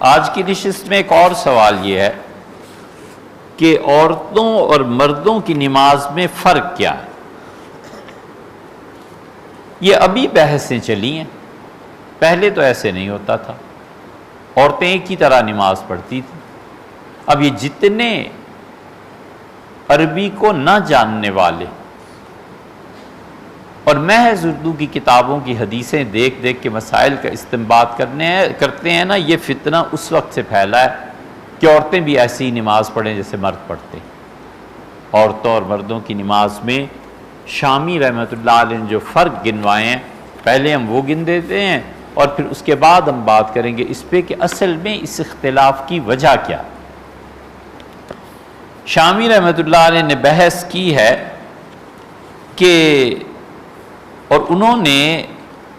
آج کی نشست میں ایک اور سوال یہ ہے کہ عورتوں اور مردوں کی نماز میں فرق کیا ہے؟ یہ ابھی بحثیں چلی ہیں، پہلے تو ایسے نہیں ہوتا تھا، عورتیں ایک ہی طرح نماز پڑھتی تھیں۔ اب یہ جتنے عربی کو نہ جاننے والے اور محض اردو کی کتابوں کی حدیثیں دیکھ دیکھ کے مسائل کا استنباط کرتے ہیں نا، یہ فتنہ اس وقت سے پھیلا ہے کہ عورتیں بھی ایسی ہی نماز پڑھیں جیسے مرد پڑھتے ہیں۔ عورتوں اور مردوں کی نماز میں شامی رحمۃ اللہ علیہ نے جو فرق گنوائے ہیں، پہلے ہم وہ گن دیتے ہیں اور پھر اس کے بعد ہم بات کریں گے اس پہ کہ اصل میں اس اختلاف کی وجہ کیا۔ شامی رحمۃ اللہ علیہ نے بحث کی ہے کہ اور انہوں نے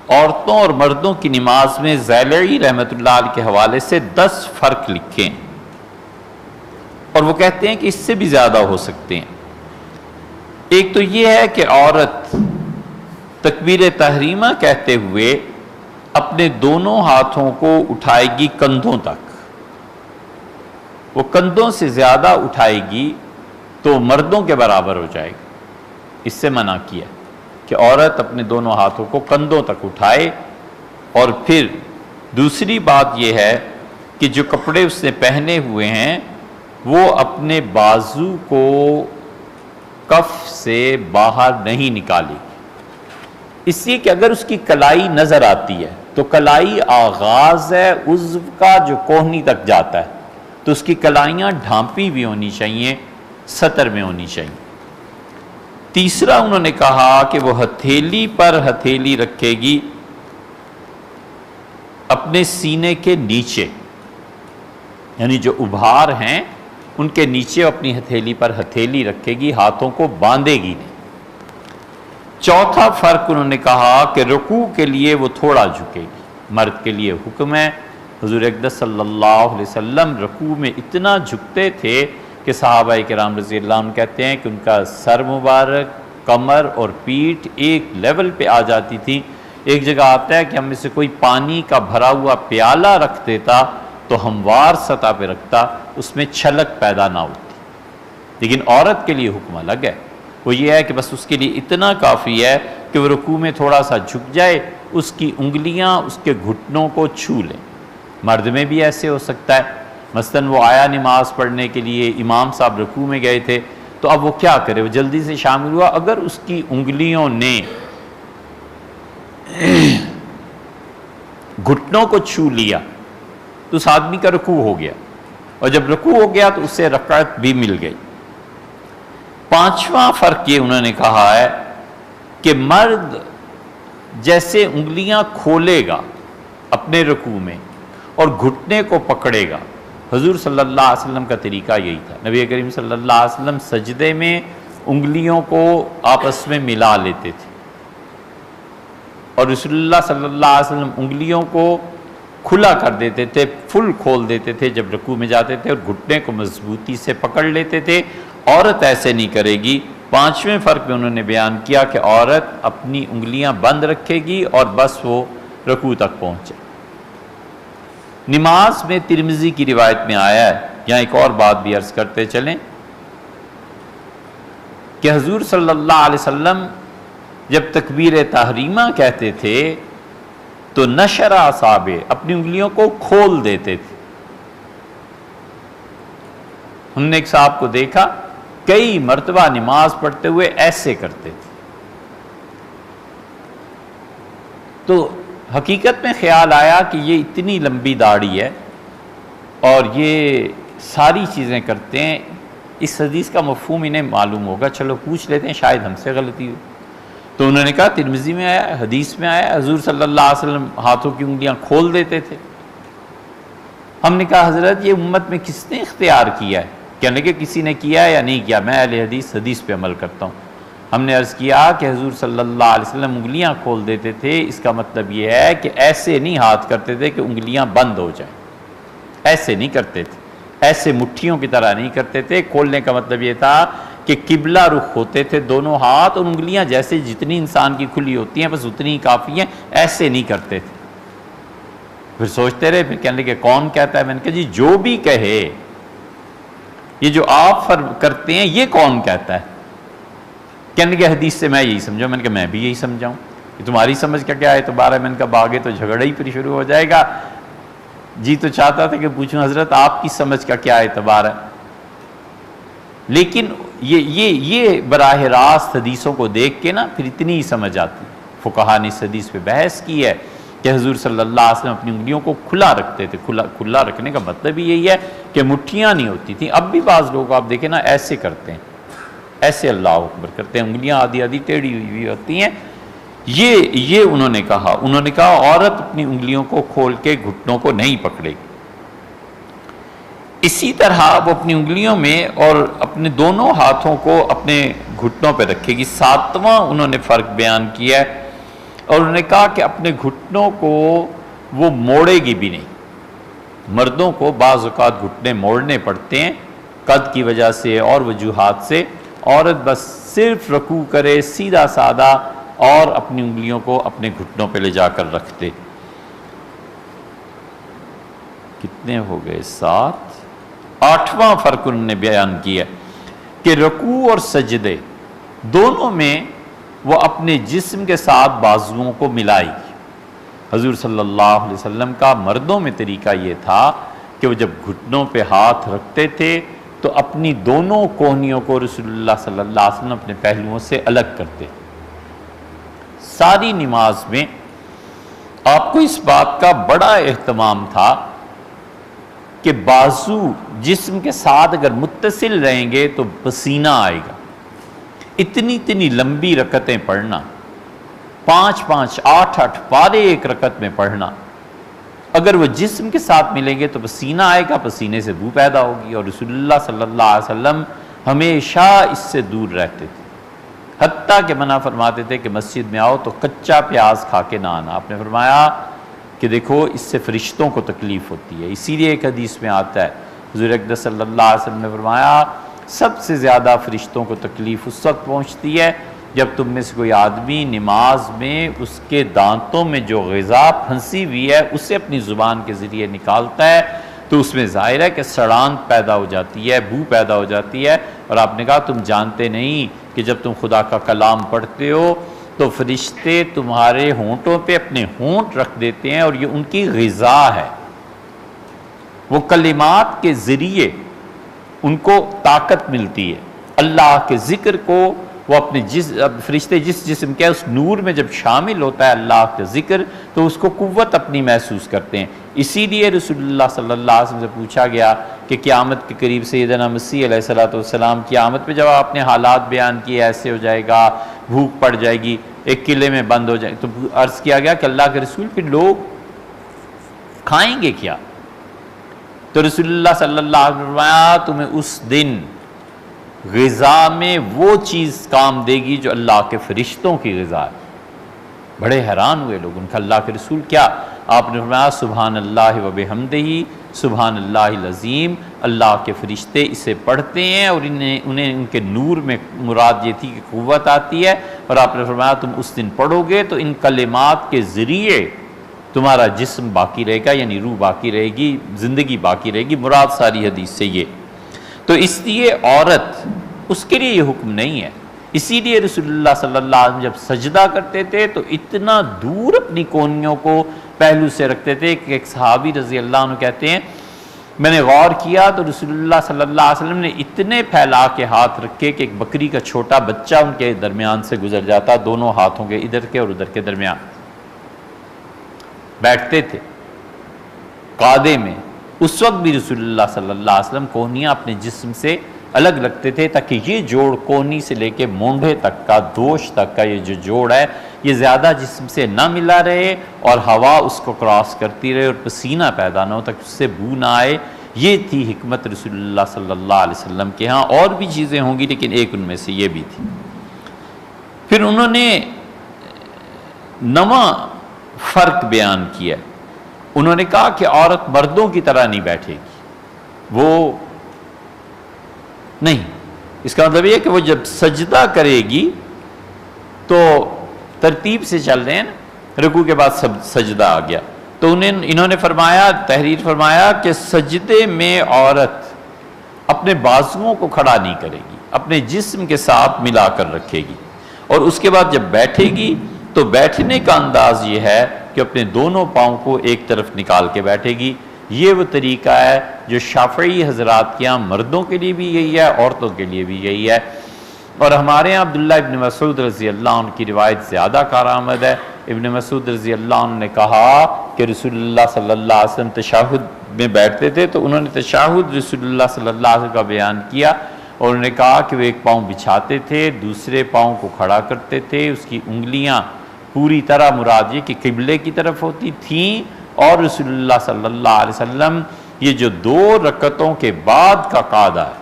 عورتوں اور مردوں کی نماز میں زیلعی رحمۃ اللہ علیہ کے حوالے سے 10 فرق لکھے ہیں، اور وہ کہتے ہیں کہ اس سے بھی زیادہ ہو سکتے ہیں۔ ایک تو یہ ہے کہ عورت تکبیر تحریمہ کہتے ہوئے اپنے دونوں ہاتھوں کو اٹھائے گی کندھوں تک، وہ کندھوں سے زیادہ اٹھائے گی تو مردوں کے برابر ہو جائے گی۔ اس سے منع کیا کہ عورت اپنے دونوں ہاتھوں کو کندھوں تک اٹھائے، اور پھر دوسری بات یہ ہے کہ جو کپڑے اس نے پہنے ہوئے ہیں وہ اپنے بازو کو کف سے باہر نہیں نکالے گی، اس لیے کہ اگر اس کی کلائی نظر آتی ہے تو کلائی آغاز ہے عضو کا جو کوہنی تک جاتا ہے، تو اس کی کلائیاں ڈھانپی بھی ہونی چاہیے، سطر میں ہونی چاہیے۔ تیسرا انہوں نے کہا کہ وہ ہتھیلی پر ہتھیلی رکھے گی اپنے سینے کے نیچے، یعنی جو ابھار ہیں ان کے نیچے اپنی ہتھیلی پر ہتھیلی رکھے گی، ہاتھوں کو باندھے گی نہیں۔ چوتھا فرق انہوں نے کہا کہ رکوع کے لیے وہ تھوڑا جھکے گی، مرد کے لیے حکم ہے۔ حضور اقدس صلی اللہ علیہ وسلم رکوع میں اتنا جھکتے تھے کہ صحابہ کرام رضی اللہ عنہ کہتے ہیں کہ ان کا سر مبارک، کمر اور پیٹھ ایک لیول پہ آ جاتی تھی۔ ایک جگہ آتا ہے کہ ہم میں سے کوئی پانی کا بھرا ہوا پیالہ رکھ دیتا تو ہموار سطح پہ رکھتا، اس میں چھلک پیدا نہ ہوتی۔ لیکن عورت کے لیے حکم الگ ہے، وہ یہ ہے کہ بس اس کے لیے اتنا کافی ہے کہ وہ رکوع میں تھوڑا سا جھک جائے، اس کی انگلیاں اس کے گھٹنوں کو چھو لیں۔ مرد میں بھی ایسے ہو سکتا ہے، مثلاً وہ آیا نماز پڑھنے کے لیے، امام صاحب رکوع میں گئے تھے، تو اب وہ کیا کرے، وہ جلدی سے شامل ہوا، اگر اس کی انگلیوں نے گھٹنوں کو چھو لیا تو اس آدمی کا رکوع ہو گیا، اور جب رکوع ہو گیا تو اسے رکعت بھی مل گئی۔ پانچواں فرق یہ انہوں نے کہا ہے کہ مرد جیسے انگلیاں کھولے گا اپنے رکوع میں اور گھٹنے کو پکڑے گا، حضور صلی اللہ علیہ وسلم کا طریقہ یہی تھا۔ نبی کریم صلی اللہ علیہ وسلم سجدے میں انگلیوں کو آپس میں ملا لیتے تھے، اور رسول اللہ صلی اللہ علیہ وسلم انگلیوں کو کھلا کر دیتے تھے، فل کھول دیتے تھے جب رکوع میں جاتے تھے، اور گھٹنے کو مضبوطی سے پکڑ لیتے تھے۔ عورت ایسے نہیں کرے گی۔ پانچویں فرق میں انہوں نے بیان کیا کہ عورت اپنی انگلیاں بند رکھے گی اور بس وہ رکوع تک پہنچے۔ نماز میں ترمذی کی روایت میں آیا ہے، یہاں ایک اور بات بھی عرض کرتے چلیں کہ حضور صلی اللہ علیہ وسلم جب تکبیر تحریمہ کہتے تھے تو نشر اصابع، اپنی انگلیوں کو کھول دیتے تھے۔ ہم نے ایک صاحب کو دیکھا کئی مرتبہ نماز پڑھتے ہوئے ایسے کرتے تھے، تو حقیقت میں خیال آیا کہ یہ اتنی لمبی داڑھی ہے اور یہ ساری چیزیں کرتے ہیں، اس حدیث کا مفہوم انہیں معلوم ہوگا، چلو پوچھ لیتے ہیں، شاید ہم سے غلطی ہو۔ تو انہوں نے کہا ترمذی میں آیا، حدیث میں آیا، حضور صلی اللہ علیہ وسلم ہاتھوں کی انگلیاں کھول دیتے تھے۔ ہم نے کہا حضرت یہ امت میں کس نے اختیار کیا ہے؟ کہنے لگے کسی نے کیا ہے یا نہیں کیا، میں اہل حدیث پہ عمل کرتا ہوں۔ ہم نے عرض کیا کہ حضور صلی اللہ علیہ وسلم انگلیاں کھول دیتے تھے، اس کا مطلب یہ ہے کہ ایسے نہیں ہاتھ کرتے تھے کہ انگلیاں بند ہو جائیں، ایسے نہیں کرتے تھے، ایسے مٹھیوں کی طرح نہیں کرتے تھے۔ کھولنے کا مطلب یہ تھا کہ قبلہ رخ ہوتے تھے دونوں ہاتھ، اور انگلیاں جیسے جتنی انسان کی کھلی ہوتی ہیں بس اتنی ہی کافی ہیں، ایسے نہیں کرتے تھے۔ پھر سوچتے رہے، پھر کہنے لگے کون کہتا ہے؟ میں نے کہا جی جو بھی کہے، یہ جو آپ کرتے ہیں یہ کون کہتا ہے؟ کہنے لگے حدیث سے میں یہی سمجھا۔ میں نے کہا میں بھی یہی سمجھاؤں، کہ تمہاری سمجھ کا کیا اعتبار ہے؟ میں نے کہا باغے تو جھگڑا ہی پھر شروع ہو جائے گا۔ جی تو چاہتا تھا کہ پوچھوں حضرت آپ کی سمجھ کا کیا اعتبار ہے؟ لیکن یہ براہ راست حدیثوں کو دیکھ کے نا پھر اتنی ہی سمجھ آتی۔ فقہا نے اس حدیث پہ بحث کی ہے کہ حضور صلی اللہ علیہ وسلم اپنی انگلیوں کو کھلا رکھتے تھے۔ کھلا رکھنے کا مطلب ہی یہی ہے کہ مٹھیاں نہیں ہوتی تھیں۔ اب بھی بعض لوگ آپ دیکھیں نا ایسے کرتے ہیں، ایسے اللہ اکبر کرتے ہیں، انگلیاں آدھی آدھی ٹیڑھی ہوئی ہوتی ہیں۔ یہ انہوں نے کہا عورت اپنی انگلیوں کو کھول کے گھٹنوں کو نہیں پکڑے گی۔ اسی طرح وہ اپنی انگلیوں میں اور اپنے دونوں ہاتھوں کو اپنے گھٹنوں پہ رکھے گی۔ ساتواں انہوں نے فرق بیان کیا ہے اور انہوں نے کہا کہ اپنے گھٹنوں کو وہ موڑے گی بھی نہیں۔ مردوں کو بعض اوقات گھٹنے موڑنے پڑتے ہیں قد کی وجہ سے اور وجوہات سے، عورت بس صرف رکوع کرے سیدھا سادہ اور اپنی انگلیوں کو اپنے گھٹنوں پہ لے جا کر رکھ دے۔ کتنے ہو گئے؟ 7۔ 8واں فرق انہوں نے بیان کیا کہ رکوع اور سجدے دونوں میں وہ اپنے جسم کے ساتھ بازوؤں کو ملائی۔ حضور صلی اللہ علیہ وسلم کا مردوں میں طریقہ یہ تھا کہ وہ جب گھٹنوں پہ ہاتھ رکھتے تھے تو اپنی دونوں کوہنیوں کو رسول اللہ صلی اللہ علیہ وسلم اپنے پہلوؤں سے الگ کرتے۔ ساری نماز میں آپ کو اس بات کا بڑا اہتمام تھا کہ بازو جسم کے ساتھ اگر متصل رہیں گے تو پسینہ آئے گا۔ اتنی لمبی رکعتیں پڑھنا، 5 8 پارے ایک رکعت میں پڑھنا، اگر وہ جسم کے ساتھ ملیں گے تو پسینہ آئے گا، پسینے سے بو پیدا ہوگی، اور رسول اللہ صلی اللہ علیہ وسلم ہمیشہ اس سے دور رہتے تھے۔ حتیٰ کہ منع فرماتے تھے کہ مسجد میں آؤ تو کچا پیاز کھا کے نہ آنا۔ آپ نے فرمایا کہ دیکھو اس سے فرشتوں کو تکلیف ہوتی ہے۔ اسی لیے ایک حدیث میں آتا ہے، حضور اقدس صلی اللہ علیہ وسلم نے فرمایا سب سے زیادہ فرشتوں کو تکلیف اس وقت پہنچتی ہے جب تم میں سے کوئی آدمی نماز میں اس کے دانتوں میں جو غذا پھنسی ہوئی ہے اسے اپنی زبان کے ذریعے نکالتا ہے تو اس میں ظاہر ہے کہ سڑان پیدا ہو جاتی ہے، بو پیدا ہو جاتی ہے۔ اور آپ نے کہا تم جانتے نہیں کہ جب تم خدا کا کلام پڑھتے ہو تو فرشتے تمہارے ہونٹوں پہ اپنے ہونٹ رکھ دیتے ہیں اور یہ ان کی غذا ہے۔ وہ کلمات کے ذریعے ان کو طاقت ملتی ہے، اللہ کے ذکر کو وہ اپنے فرشتے جس جسم کے اس نور میں جب شامل ہوتا ہے اللہ کا ذکر تو اس کو قوت اپنی محسوس کرتے ہیں۔ اسی لیے رسول اللہ صلی اللہ علیہ وسلم سے پوچھا گیا کہ قیامت کے قریب سیدنا مسیح علیہ السلام قیامت پہ جب آپ نے حالات بیان کیے ایسے ہو جائے گا، بھوک پڑ جائے گی، ایک قلعے میں بند ہو جائے، تو عرض کیا گیا کہ اللہ کے رسول پھر لوگ کھائیں گے کیا؟ تو رسول اللہ صلی اللہ علیہ وسلم نے فرمایا تمہیں اس دن غذا میں وہ چیز کام دے گی جو اللہ کے فرشتوں کی غذا ہے۔ بڑے حیران ہوئے لوگ، ان کا اللہ کے رسول کیا؟ آپ نے فرمایا سبحان اللہ و بحمدہ سبحان اللہ العظیم، اللہ کے فرشتے اسے پڑھتے ہیں اور انہیں ان کے نور میں مراد یہ تھی کہ قوت آتی ہے، اور آپ نے فرمایا تم اس دن پڑھو گے تو ان کلمات کے ذریعے تمہارا جسم باقی رہے گا، یعنی روح باقی رہے گی، زندگی باقی رہے گی، مراد ساری حدیث سے یہ۔ تو اس لیے عورت اس کے لیے یہ حکم نہیں ہے۔ اسی لیے رسول اللہ صلی اللہ علیہ وسلم جب سجدہ کرتے تھے تو اتنا دور اپنی کونیوں کو پہلو سے رکھتے تھے کہ ایک صحابی رضی اللہ عنہ کہتے ہیں میں نے غور کیا تو رسول اللہ صلی اللہ علیہ وسلم نے اتنے پھیلا کے ہاتھ رکھے کہ ایک بکری کا چھوٹا بچہ ان کے درمیان سے گزر جاتا، دونوں ہاتھوں کے ادھر کے اور ادھر کے درمیان بیٹھتے تھے قعدے میں۔ اس وقت بھی رسول اللہ صلی اللہ علیہ وسلم کونیاں اپنے جسم سے الگ رکھتے تھے تاکہ یہ جوڑ کونی سے لے کے مونڈھے تک کا، دوش تک کا یہ جو جوڑ ہے یہ زیادہ جسم سے نہ ملا رہے اور ہوا اس کو کراس کرتی رہے اور پسینہ پیدا نہ ہو تاکہ اس سے بو نہ آئے۔ یہ تھی حکمت رسول اللہ صلی اللہ علیہ وسلم کے ہاں۔ اور بھی چیزیں ہوں گی لیکن ایک ان میں سے یہ بھی تھی۔ پھر انہوں نے نواں فرق بیان کیا، انہوں نے کہا کہ عورت مردوں کی طرح نہیں بیٹھے گی، وہ نہیں، اس کا مطلب یہ کہ وہ جب سجدہ کرے گی تو ترتیب سے چل رہے ہیں نا، رکوع کے بعد سجدہ آ گیا، تو انہوں نے فرمایا، تحریر فرمایا کہ سجدے میں عورت اپنے بازوؤں کو کھڑا نہیں کرے گی، اپنے جسم کے ساتھ ملا کر رکھے گی، اور اس کے بعد جب بیٹھے گی تو بیٹھنے کا انداز یہ ہے کہ اپنے دونوں پاؤں کو ایک طرف نکال کے بیٹھے گی۔ یہ وہ طریقہ ہے جو شافعی حضرات کے یہاں مردوں کے لیے بھی یہی ہے، عورتوں کے لیے بھی یہی ہے۔ اور ہمارے یہاں عبداللہ ابن مسعود رضی اللہ عنہ کی روایت زیادہ کارآمد ہے۔ ابن مسعود رضی اللہ عنہ نے کہا کہ رسول اللہ صلی اللہ علیہ وسلم تشہد میں بیٹھتے تھے تو انہوں نے تشہد رسول اللہ صلی اللہ علیہ وسلم کا بیان کیا، اور انہوں نے کہا کہ وہ ایک پاؤں بچھاتے تھے، دوسرے پاؤں کو کھڑا کرتے تھے، اس کی انگلیاں پوری طرح مراد یہ کہ قبلے کی طرف ہوتی تھیں، اور رسول اللہ صلی اللہ علیہ وسلم یہ جو 2 رکعتوں کے بعد کا قاعدہ ہے،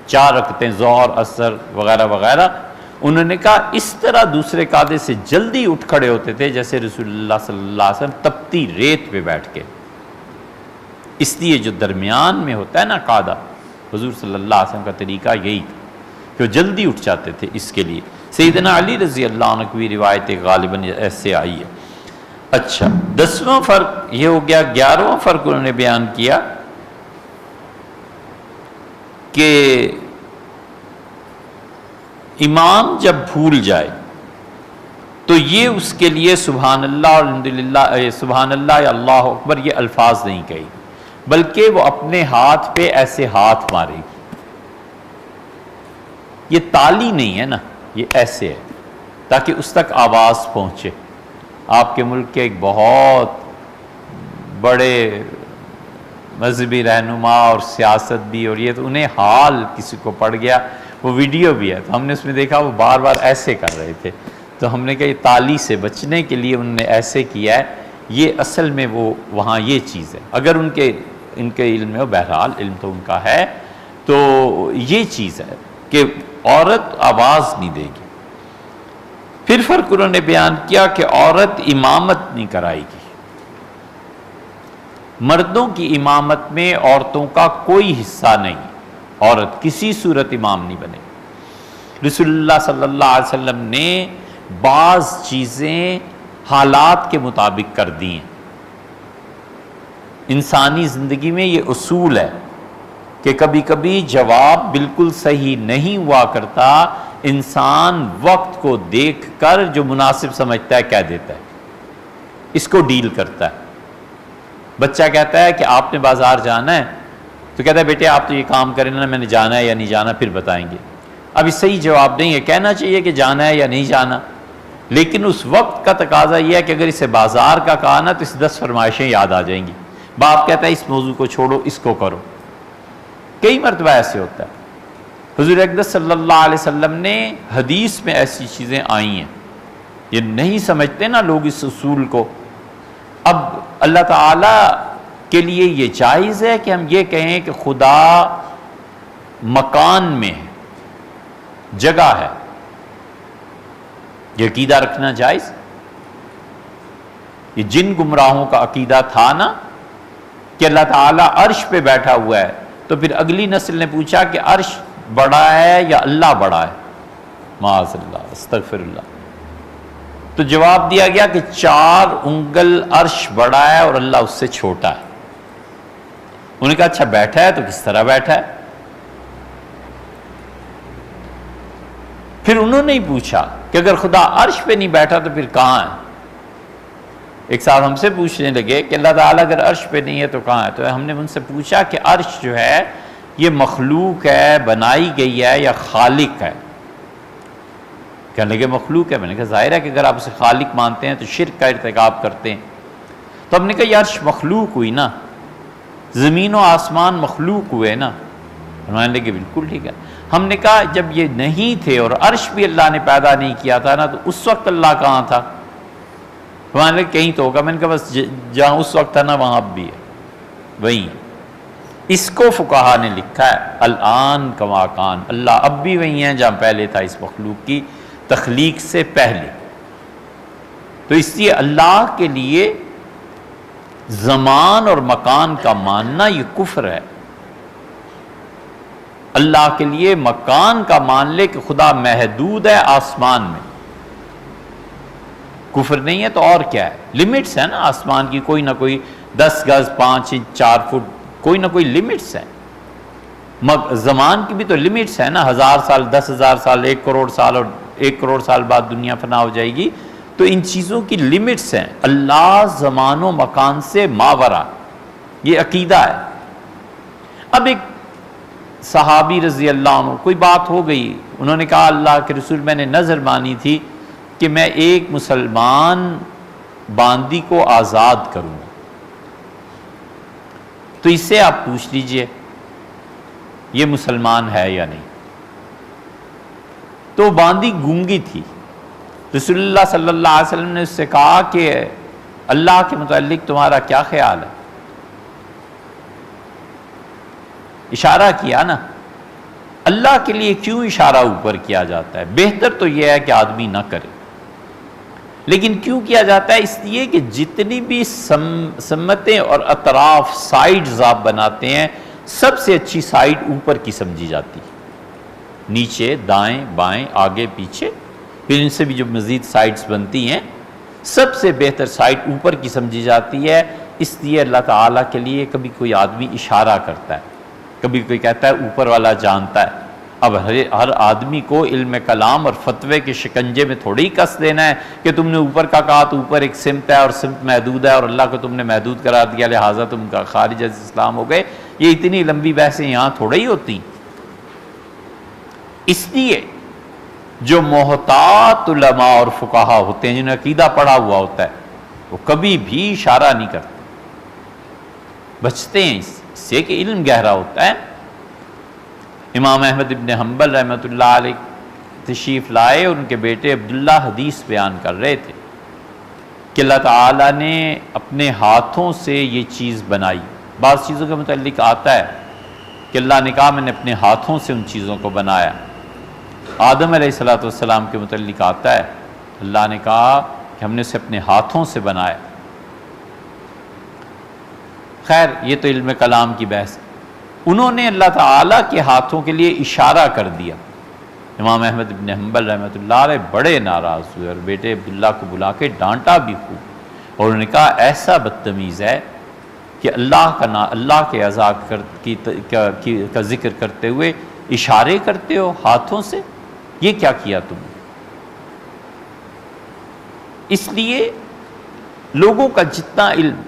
4 رکعتیں ظہر عصر وغیرہ وغیرہ، انہوں نے کہا اس طرح دوسرے قاعدے سے جلدی اٹھ کھڑے ہوتے تھے جیسے رسول اللہ صلی اللہ علیہ وسلم تپتی ریت پہ بیٹھ کے۔ اس لیے جو درمیان میں ہوتا ہے نا قاعدہ، حضور صلی اللہ علیہ وسلم کا طریقہ یہی تھا کہ وہ جلدی اٹھ جاتے تھے اس کے لیے۔ سیدنا علی رضی اللہ عنہ کی روایت غالباً ایسے آئی ہے۔ اچھا، 10واں فرق یہ ہو گیا۔ 11واں فرق انہوں نے بیان کیا کہ امام جب بھول جائے تو یہ اس کے لیے سبحان اللہ اور الحمدللہ، سبحان اللہ یا اللہ اکبر یہ الفاظ نہیں کہی، بلکہ وہ اپنے ہاتھ پہ ایسے ہاتھ مارے گی۔ یہ تالی نہیں ہے نا، یہ ایسے ہے تاکہ اس تک آواز پہنچے۔ آپ کے ملک کے ایک بہت بڑے مذہبی رہنما اور سیاست بھی، اور یہ تو انہیں حال کسی کو پڑ گیا، وہ ویڈیو بھی ہے تو ہم نے اس میں دیکھا وہ بار بار ایسے کر رہے تھے، تو ہم نے کہا یہ تالی سے بچنے کے لیے انہوں نے ایسے کیا ہے۔ یہ اصل میں وہ وہاں یہ چیز ہے، اگر ان کے علم میں ہو، بہرحال علم تو ان کا ہے، تو یہ چیز ہے کہ عورت آواز نہیں دے گی۔ پھر فرق انہوں نے بیان کیا کہ عورت امامت نہیں کرائے گی۔ مردوں کی امامت میں عورتوں کا کوئی حصہ نہیں، عورت کسی صورت امام نہیں بنے۔ رسول اللہ صلی اللہ علیہ وسلم نے بعض چیزیں حالات کے مطابق کر دی ہیں۔ انسانی زندگی میں یہ اصول ہے کہ کبھی کبھی جواب بالکل صحیح نہیں ہوا کرتا، انسان وقت کو دیکھ کر جو مناسب سمجھتا ہے کہہ دیتا ہے، اس کو ڈیل کرتا ہے۔ بچہ کہتا ہے کہ آپ نے بازار جانا ہے، تو کہتا ہے بیٹے آپ تو یہ کام کریں نا، میں نے جانا ہے یا نہیں جانا پھر بتائیں گے۔ اب اس صحیح جواب نہیں ہے، کہنا چاہیے کہ جانا ہے یا نہیں جانا، لیکن اس وقت کا تقاضا یہ ہے کہ اگر اسے بازار کا کہا نا تو اس 10 فرمائشیں یاد آ جائیں گی۔ باپ کہتا ہے اس موضوع کو چھوڑو، اس کو کرو۔ کئی مرتبہ ایسے ہوتا ہے۔ حضور اقدس صلی اللہ علیہ وسلم نے حدیث میں ایسی چیزیں آئی ہیں، یہ نہیں سمجھتے نا لوگ اس اصول کو۔ اب اللہ تعالیٰ کے لیے یہ جائز ہے کہ ہم یہ کہیں کہ خدا مکان میں ہے، جگہ ہے، یہ عقیدہ رکھنا جائز؟ یہ جن گمراہوں کا عقیدہ تھا نا کہ اللہ تعالیٰ عرش پہ بیٹھا ہوا ہے، تو پھر اگلی نسل نے پوچھا کہ عرش بڑا ہے یا اللہ بڑا ہے؟ معاذ اللہ، استغفر اللہ۔ تو جواب دیا گیا کہ 4 انگل عرش بڑا ہے اور اللہ اس سے چھوٹا ہے۔ انہوں نے کہا اچھا بیٹھا ہے تو کس طرح بیٹھا ہے؟ پھر انہوں نے ہی پوچھا کہ اگر خدا عرش پہ نہیں بیٹھا تو پھر کہاں ہے؟ ایک صاحب ہم سے پوچھنے لگے کہ اللہ تعالیٰ اگر عرش پہ نہیں ہے تو کہاں ہے؟ تو ہم نے ان سے پوچھا کہ عرش جو ہے یہ مخلوق ہے، بنائی گئی ہے، یا خالق ہے؟ کہنے لگے مخلوق ہے۔ میں نے کہا ظاہر ہے کہ اگر آپ اسے خالق مانتے ہیں تو شرک کا ارتکاب کرتے ہیں۔ تو ہم نے کہا یہ عرش مخلوق ہوئی نا، زمین و آسمان مخلوق ہوئے نا؟ فرمانے لگے بالکل ٹھیک ہے۔ ہم نے کہا جب یہ نہیں تھے اور عرش بھی اللہ نے پیدا نہیں کیا تھا نا، تو اس وقت اللہ کہاں تھا؟ فرمانے لگے کہیں تو ہوگا۔ میں نے کہا بس جہاں اس وقت تھا نا وہاں اب بھی ہے، وہیں۔ اس کو فقہا نے لکھا ہے الان کما کان، اللہ اب بھی وہیں ہیں جہاں پہلے تھا اس مخلوق کی تخلیق سے پہلے۔ تو اس لیے اللہ کے لیے زمان اور مکان کا ماننا یہ کفر ہے۔ اللہ کے لیے مکان کا مان لے کہ خدا محدود ہے آسمان میں، کفر نہیں ہے تو اور کیا ہے؟ لمٹس ہیں نا آسمان کی، کوئی نہ کوئی 10 گز 5 انچ 4 فٹ، کوئی نہ کوئی لمٹس ہیں۔ زمان کی بھی تو لمٹس ہیں نا، 1000 سال 10,000 سال 1 کروڑ سال، اور 1 کروڑ سال بعد دنیا فنا ہو جائے گی، تو ان چیزوں کی لمٹس ہیں۔ اللہ زمان و مکان سے ماورا، یہ عقیدہ ہے۔ اب ایک صحابی رضی اللہ عنہ کوئی بات ہو گئی، انہوں نے کہا اللہ کے رسول میں نے نظر مانی تھی کہ میں ایک مسلمان باندی کو آزاد کروں، تو اس سے آپ پوچھ لیجئے یہ مسلمان ہے یا نہیں۔ تو باندی گونگی تھی، رسول اللہ صلی اللہ علیہ وسلم نے اس سے کہا کہ اللہ کے متعلق تمہارا کیا خیال ہے؟ اشارہ کیا نا، اللہ کے لیے کیوں اشارہ اوپر کیا جاتا ہے؟ بہتر تو یہ ہے کہ آدمی نہ کرے، لیکن کیوں کیا جاتا ہے؟ اس لیے کہ جتنی بھی سمتیں اور اطراف سائیڈز آپ بناتے ہیں، سب سے اچھی سائیڈ اوپر کی سمجھی جاتی ہے، نیچے دائیں بائیں آگے پیچھے، پھر ان سے بھی جو مزید سائیڈز بنتی ہیں، سب سے بہتر سائیڈ اوپر کی سمجھی جاتی ہے۔ اس لیے اللہ تعالیٰ کے لیے کبھی کوئی آدمی اشارہ کرتا ہے، کبھی کوئی کہتا ہے اوپر والا جانتا ہے۔ اب ہر آدمی کو علم کلام اور فتوے کے شکنجے میں تھوڑی کس دینا ہے کہ تم نے اوپر کا کہا تو اوپر ایک سمت ہے اور سمت محدود ہے، اور اللہ کو تم نے محدود قرار دیا لہٰذا تم کا خارج از اسلام ہو گئے۔ یہ اتنی لمبی بحثیں یہاں تھوڑا ہی ہوتی۔ اس لیے جو محتاط علماء اور فقہا ہوتے ہیں، جنہیں عقیدہ پڑھا ہوا ہوتا ہے، وہ کبھی بھی اشارہ نہیں کرتے، بچتے ہیں اس سے کہ علم گہرا ہوتا ہے۔ امام احمد ابن حنبل رحمۃ اللہ علیہ تشریف لائے، اور ان کے بیٹے عبداللہ حدیث بیان کر رہے تھے کہ اللہ تعالیٰ نے اپنے ہاتھوں سے یہ چیز بنائی۔ بعض چیزوں کے متعلق آتا ہے کہ اللہ نے کہا میں نے اپنے ہاتھوں سے ان چیزوں کو بنایا۔ آدم علیہ السلام کے متعلق آتا ہے اللہ نے کہا کہ ہم نے اسے اپنے ہاتھوں سے بنایا۔ خیر یہ تو علم کلام کی بحث، انہوں نے اللہ تعالیٰ کے ہاتھوں کے لیے اشارہ کر دیا۔ امام احمد ابن حنبل رحمۃ اللہ علیہ بڑے ناراض ہوئے اور بیٹے عبداللہ کو بلا کے ڈانٹا بھی خوب، اور انہوں نے کہا ایسا بدتمیز ہے کہ اللہ کے اعضاء کا ذکر کرتے ہوئے اشارے کرتے ہو ہاتھوں سے، یہ کیا کیا تم نے؟ اس لیے لوگوں کا جتنا علم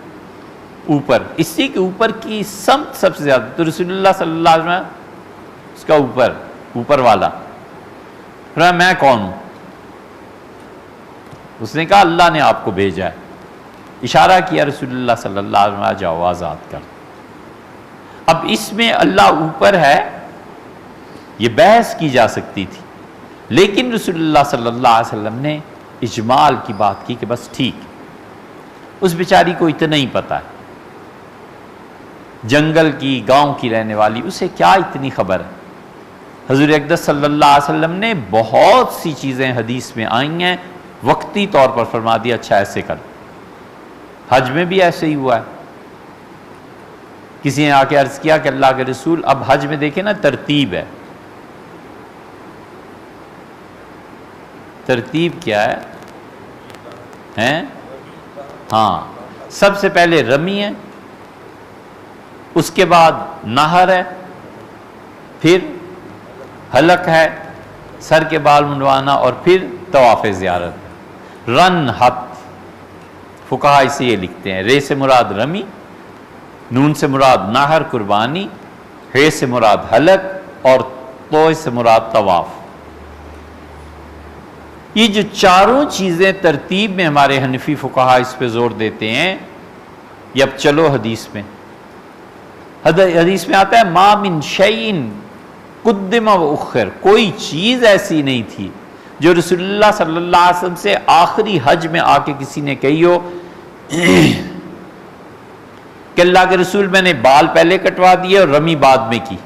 اوپر، اسی کے اوپر کی سمت سب سے زیادہ، تو رسول اللہ صلی اللہ علیہ وسلم اس کا اوپر والا، فرمایا میں کون ہوں؟ اس نے کہا اللہ نے آپ کو بھیجا ہے، اشارہ کیا رسول اللہ صلی اللہ علیہ وسلم جاؤ آزاد کر۔ اب اس میں اللہ اوپر ہے یہ بحث کی جا سکتی تھی، لیکن رسول اللہ صلی اللہ علیہ وسلم نے اجمال کی بات کی کہ بس ٹھیک، اس بیچاری کو اتنا ہی پتا ہے، جنگل کی گاؤں کی رہنے والی، اسے کیا اتنی خبر ہے۔ حضور اقدس صلی اللہ علیہ وسلم نے بہت سی چیزیں حدیث میں آئی ہیں، وقتی طور پر فرما دیا اچھا ایسے کر۔ حج میں بھی ایسے ہی ہوا ہے، کسی نے آ کے عرض کیا کہ اللہ کے رسول اب حج میں دیکھیں نا ترتیب ہے، ترتیب کیا ہے؟ ہاں سب سے پہلے رمی ہے، اس کے بعد نہر ہے، پھر حلق ہے، سر کے بال منڈوانا، اور پھر طواف زیارت۔ رن حت فقہا اسے یہ لکھتے ہیں، رے سے مراد رمی، نون سے مراد نہر قربانی، ہے سے مراد حلق، اور تو سے مراد طواف۔ یہ جو چاروں چیزیں ترتیب میں ہمارے حنفی فقہا اس پہ زور دیتے ہیں، یہ اب چلو حدیث میں، حدیث میں آتا ہے ما من شیء قدم و اخر، کوئی چیز ایسی نہیں تھی جو رسول اللہ صلی اللہ علیہ وسلم سے آخری حج میں آ کے کسی نے کہی ہو کہ اللہ کے رسول میں نے بال پہلے کٹوا دیے اور رمی بعد میں کی،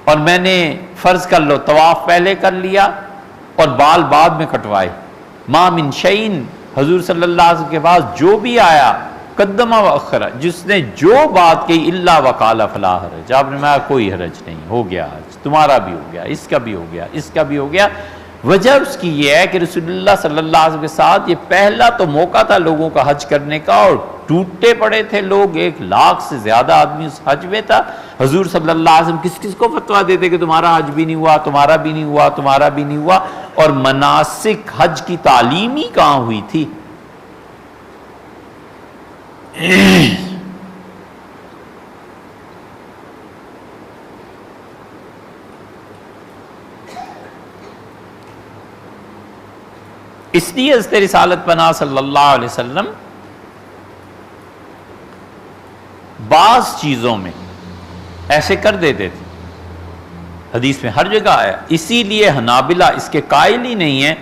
اور میں نے فرض کر لو طواف پہلے کر لیا اور بال بعد میں کٹوائے۔ ما من شیء، حضور صلی اللہ علیہ وسلم کے پاس جو بھی آیا قدمہ و اخرہ، جس نے جو بات کہی الا وقال فلا حرج، آپ نے کہا کوئی حرج نہیں، ہو گیا حج، تمہارا بھی ہو گیا، اس کا بھی ہو گیا، اس کا بھی ہو گیا۔ وجہ اس کی یہ ہے کہ رسول اللہ صلی اللہ علیہ وسلم کے ساتھ یہ پہلا تو موقع تھا لوگوں کا حج کرنے کا، اور ٹوٹے پڑے تھے لوگ، 1,00,000 سے زیادہ آدمی اس حج میں تھا۔ حضور صلی اللہ علیہ وسلم کس کس کو فتویٰ دیتے کہ تمہارا حج بھی نہیں ہوا، تمہارا بھی نہیں ہوا، تمہارا بھی نہیں ہوا، اور مناسک حج کی تعلیم ہی کہاں ہوئی تھی۔ اس لیے حضرت رسالت پناہ صلی اللہ علیہ وسلم بعض چیزوں میں ایسے کر دیتے تھے، حدیث میں ہر جگہ آیا۔ اسی لیے حنابلہ اس کے قائل ہی نہیں ہیں،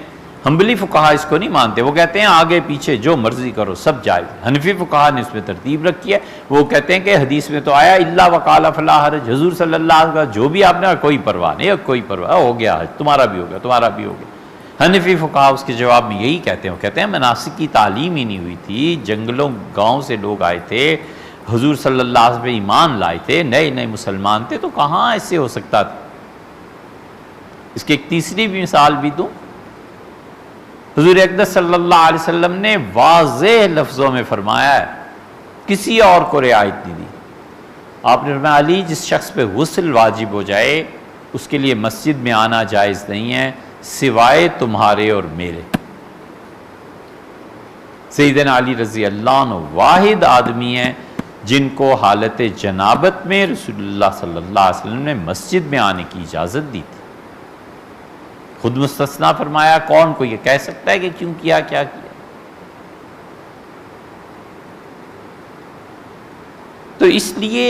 حنبلی فقہا اس کو نہیں مانتے، وہ کہتے ہیں آگے پیچھے جو مرضی کرو سب جائز۔ حنفی فقہا نے اس میں ترتیب رکھی ہے، وہ کہتے ہیں کہ حدیث میں تو آیا الا وقال فلا حرج، حضور صلی اللہ علیہ وسلم جو بھی آپ نے کوئی پرواہ نہیں، کوئی پرواہ، ہو گیا حج، تمہارا بھی ہو گیا، تمہارا بھی ہو گیا۔ حنفی فقہا اس کے جواب میں یہی کہتے ہیں، وہ کہتے ہیں مناسک کی تعلیم ہی نہیں ہوئی تھی، جنگلوں گاؤں سے لوگ آئے تھے، حضور صلی اللہ علیہ وسلم پہ ایمان لائے تھے، نئے نئے مسلمان تھے، تو کہاں ایسے ہو سکتا تھا۔ اس کی ایک تیسری بھی مثال بھی دوں، حضور اقدس صلی اللہ علیہ وسلم نے واضح لفظوں میں فرمایا ہے، کسی اور کو رعایت نہیں دی۔ آپ نے فرمایا علی جس شخص پہ غسل واجب ہو جائے اس کے لیے مسجد میں آنا جائز نہیں ہے سوائے تمہارے اور میرے۔ سیدنا علی رضی اللہ عنہ واحد آدمی ہیں جن کو حالت جنابت میں رسول اللہ صلی اللہ علیہ وسلم نے مسجد میں آنے کی اجازت دی تھی، خود مستثنیٰ فرمایا۔ کون کو یہ کہہ سکتا ہے کہ کیوں کیا، کیا کیا؟ تو اس لیے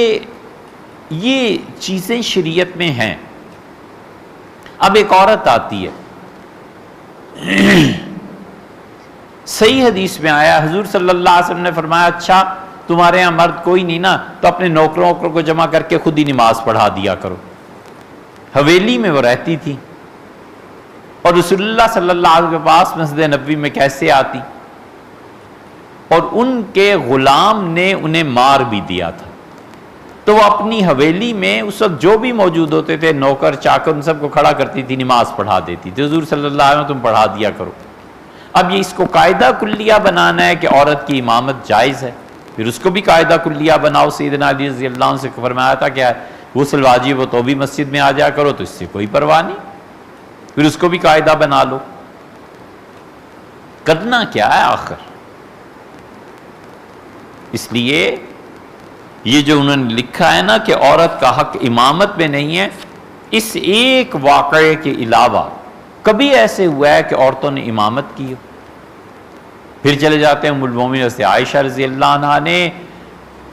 یہ چیزیں شریعت میں ہیں۔ اب ایک عورت آتی ہے، صحیح حدیث میں آیا حضور صلی اللہ علیہ وسلم نے فرمایا اچھا تمہارے یہاں مرد کوئی نہیں نا، تو اپنے نوکروں کو جمع کر کے خود ہی نماز پڑھا دیا کرو۔ حویلی میں وہ رہتی تھی اور رسول اللہ صلی اللہ علیہ وسلم کے پاس مسجد نبوی میں کیسے آتی، اور ان کے غلام نے انہیں مار بھی دیا تھا، تو وہ اپنی حویلی میں اس وقت جو بھی موجود ہوتے تھے نوکر چاکر ان سب کو کھڑا کرتی تھی، نماز پڑھا دیتی تھی، حضور صلی اللہ علیہ وسلم تم پڑھا دیا کرو۔ اب یہ اس کو قاعدہ کلیہ بنانا ہے کہ عورت کی امامت جائز ہے، پھر اس کو بھی قاعدہ کلیہ بناؤ۔ سیدنا علی رضی اللہ عنہ سے فرمایا تھا کہ غسل واجب ہو تو بھی مسجد میں آ جا کرو، تو اس سے کوئی پرواہ نہیں، پھر اس کو بھی قاعدہ بنا لو۔ کرنا کیا ہے آخر؟ اس لیے یہ جو انہوں نے لکھا ہے نا کہ عورت کا حق امامت میں نہیں ہے، اس ایک واقعے کے علاوہ کبھی ایسے ہوا ہے کہ عورتوں نے امامت کی ہو؟ پھر چلے جاتے ہیں ام المومنین حضرت عائشہ رضی اللہ عنہا نے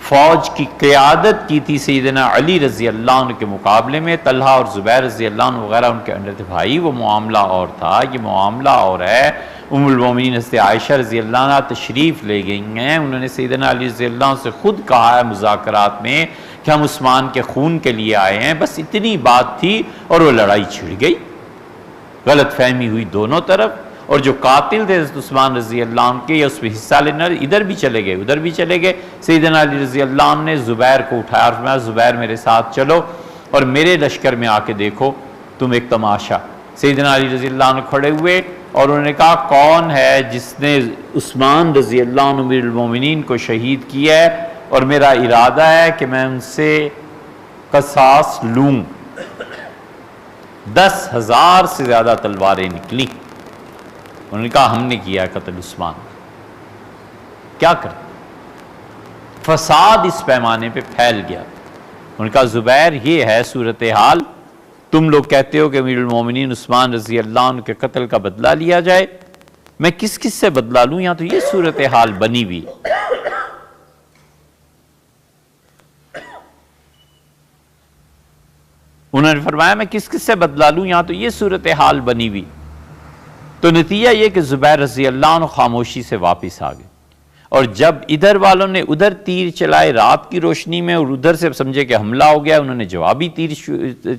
فوج کی قیادت کی تھی سیدنا علی رضی اللہ عنہ کے مقابلے میں، طلحہ اور زبیر رضی اللہ عنہ وغیرہ ان کے انڈر تھے۔ بھائی وہ معاملہ اور تھا، یہ معاملہ اور ہے۔ ام المومنین حضرت عائشہ رضی اللہ عنہ تشریف لے گئی ہیں، انہوں نے سیدنا علی رضی اللہ عنہ سے خود کہا ہے مذاکرات میں کہ ہم عثمان کے خون کے لیے آئے ہیں، بس اتنی بات تھی اور وہ لڑائی چھڑ گئی، غلط فہمی ہوئی دونوں طرف، اور جو قاتل تھے حضرت عثمان رضی اللہ عنہ کے، یا اس میں حصہ لینا، ادھر بھی چلے گئے ادھر بھی چلے گئے۔ سیدنا علی رضی اللہ عنہ نے زبیر کو اٹھایا اور فرمایا زبیر میرے ساتھ چلو اور میرے لشکر میں آ کے دیکھو تم ایک تماشا۔ سیدنا علی رضی اللہ عنہ کھڑے ہوئے اور انہوں نے کہا کون ہے جس نے عثمان رضی اللہ عنہ امیر المومنین کو شہید کیا ہے، اور میرا ارادہ ہے کہ میں ان سے قصاص لوں۔ 10,000 سے زیادہ تلواریں نکلی، انہوں نے کہا ہم نے کیا قتل عثمان۔ کیا کرتے؟ فساد اس پیمانے پہ پھیل گیا۔ انہوں نے کہا زبیر یہ ہے صورتحال، تم لوگ کہتے ہو کہ امیر المومنین عثمان رضی اللہ عنہ کے قتل کا بدلہ لیا جائے، میں کس کس سے بدلہ لوں؟ یہاں تو یہ صورتحال بنی ہوئی۔ انہوں نے فرمایا میں کس کس سے بدلہ لوں، یہاں تو یہ صورتحال بنی ہوئی۔ تو نتیجہ یہ کہ زبیر رضی اللہ عنہ خاموشی سے واپس آ گئے، اور جب ادھر والوں نے ادھر تیر چلائے رات کی روشنی میں، اور ادھر سے سمجھے کہ حملہ ہو گیا، انہوں نے جوابی تیر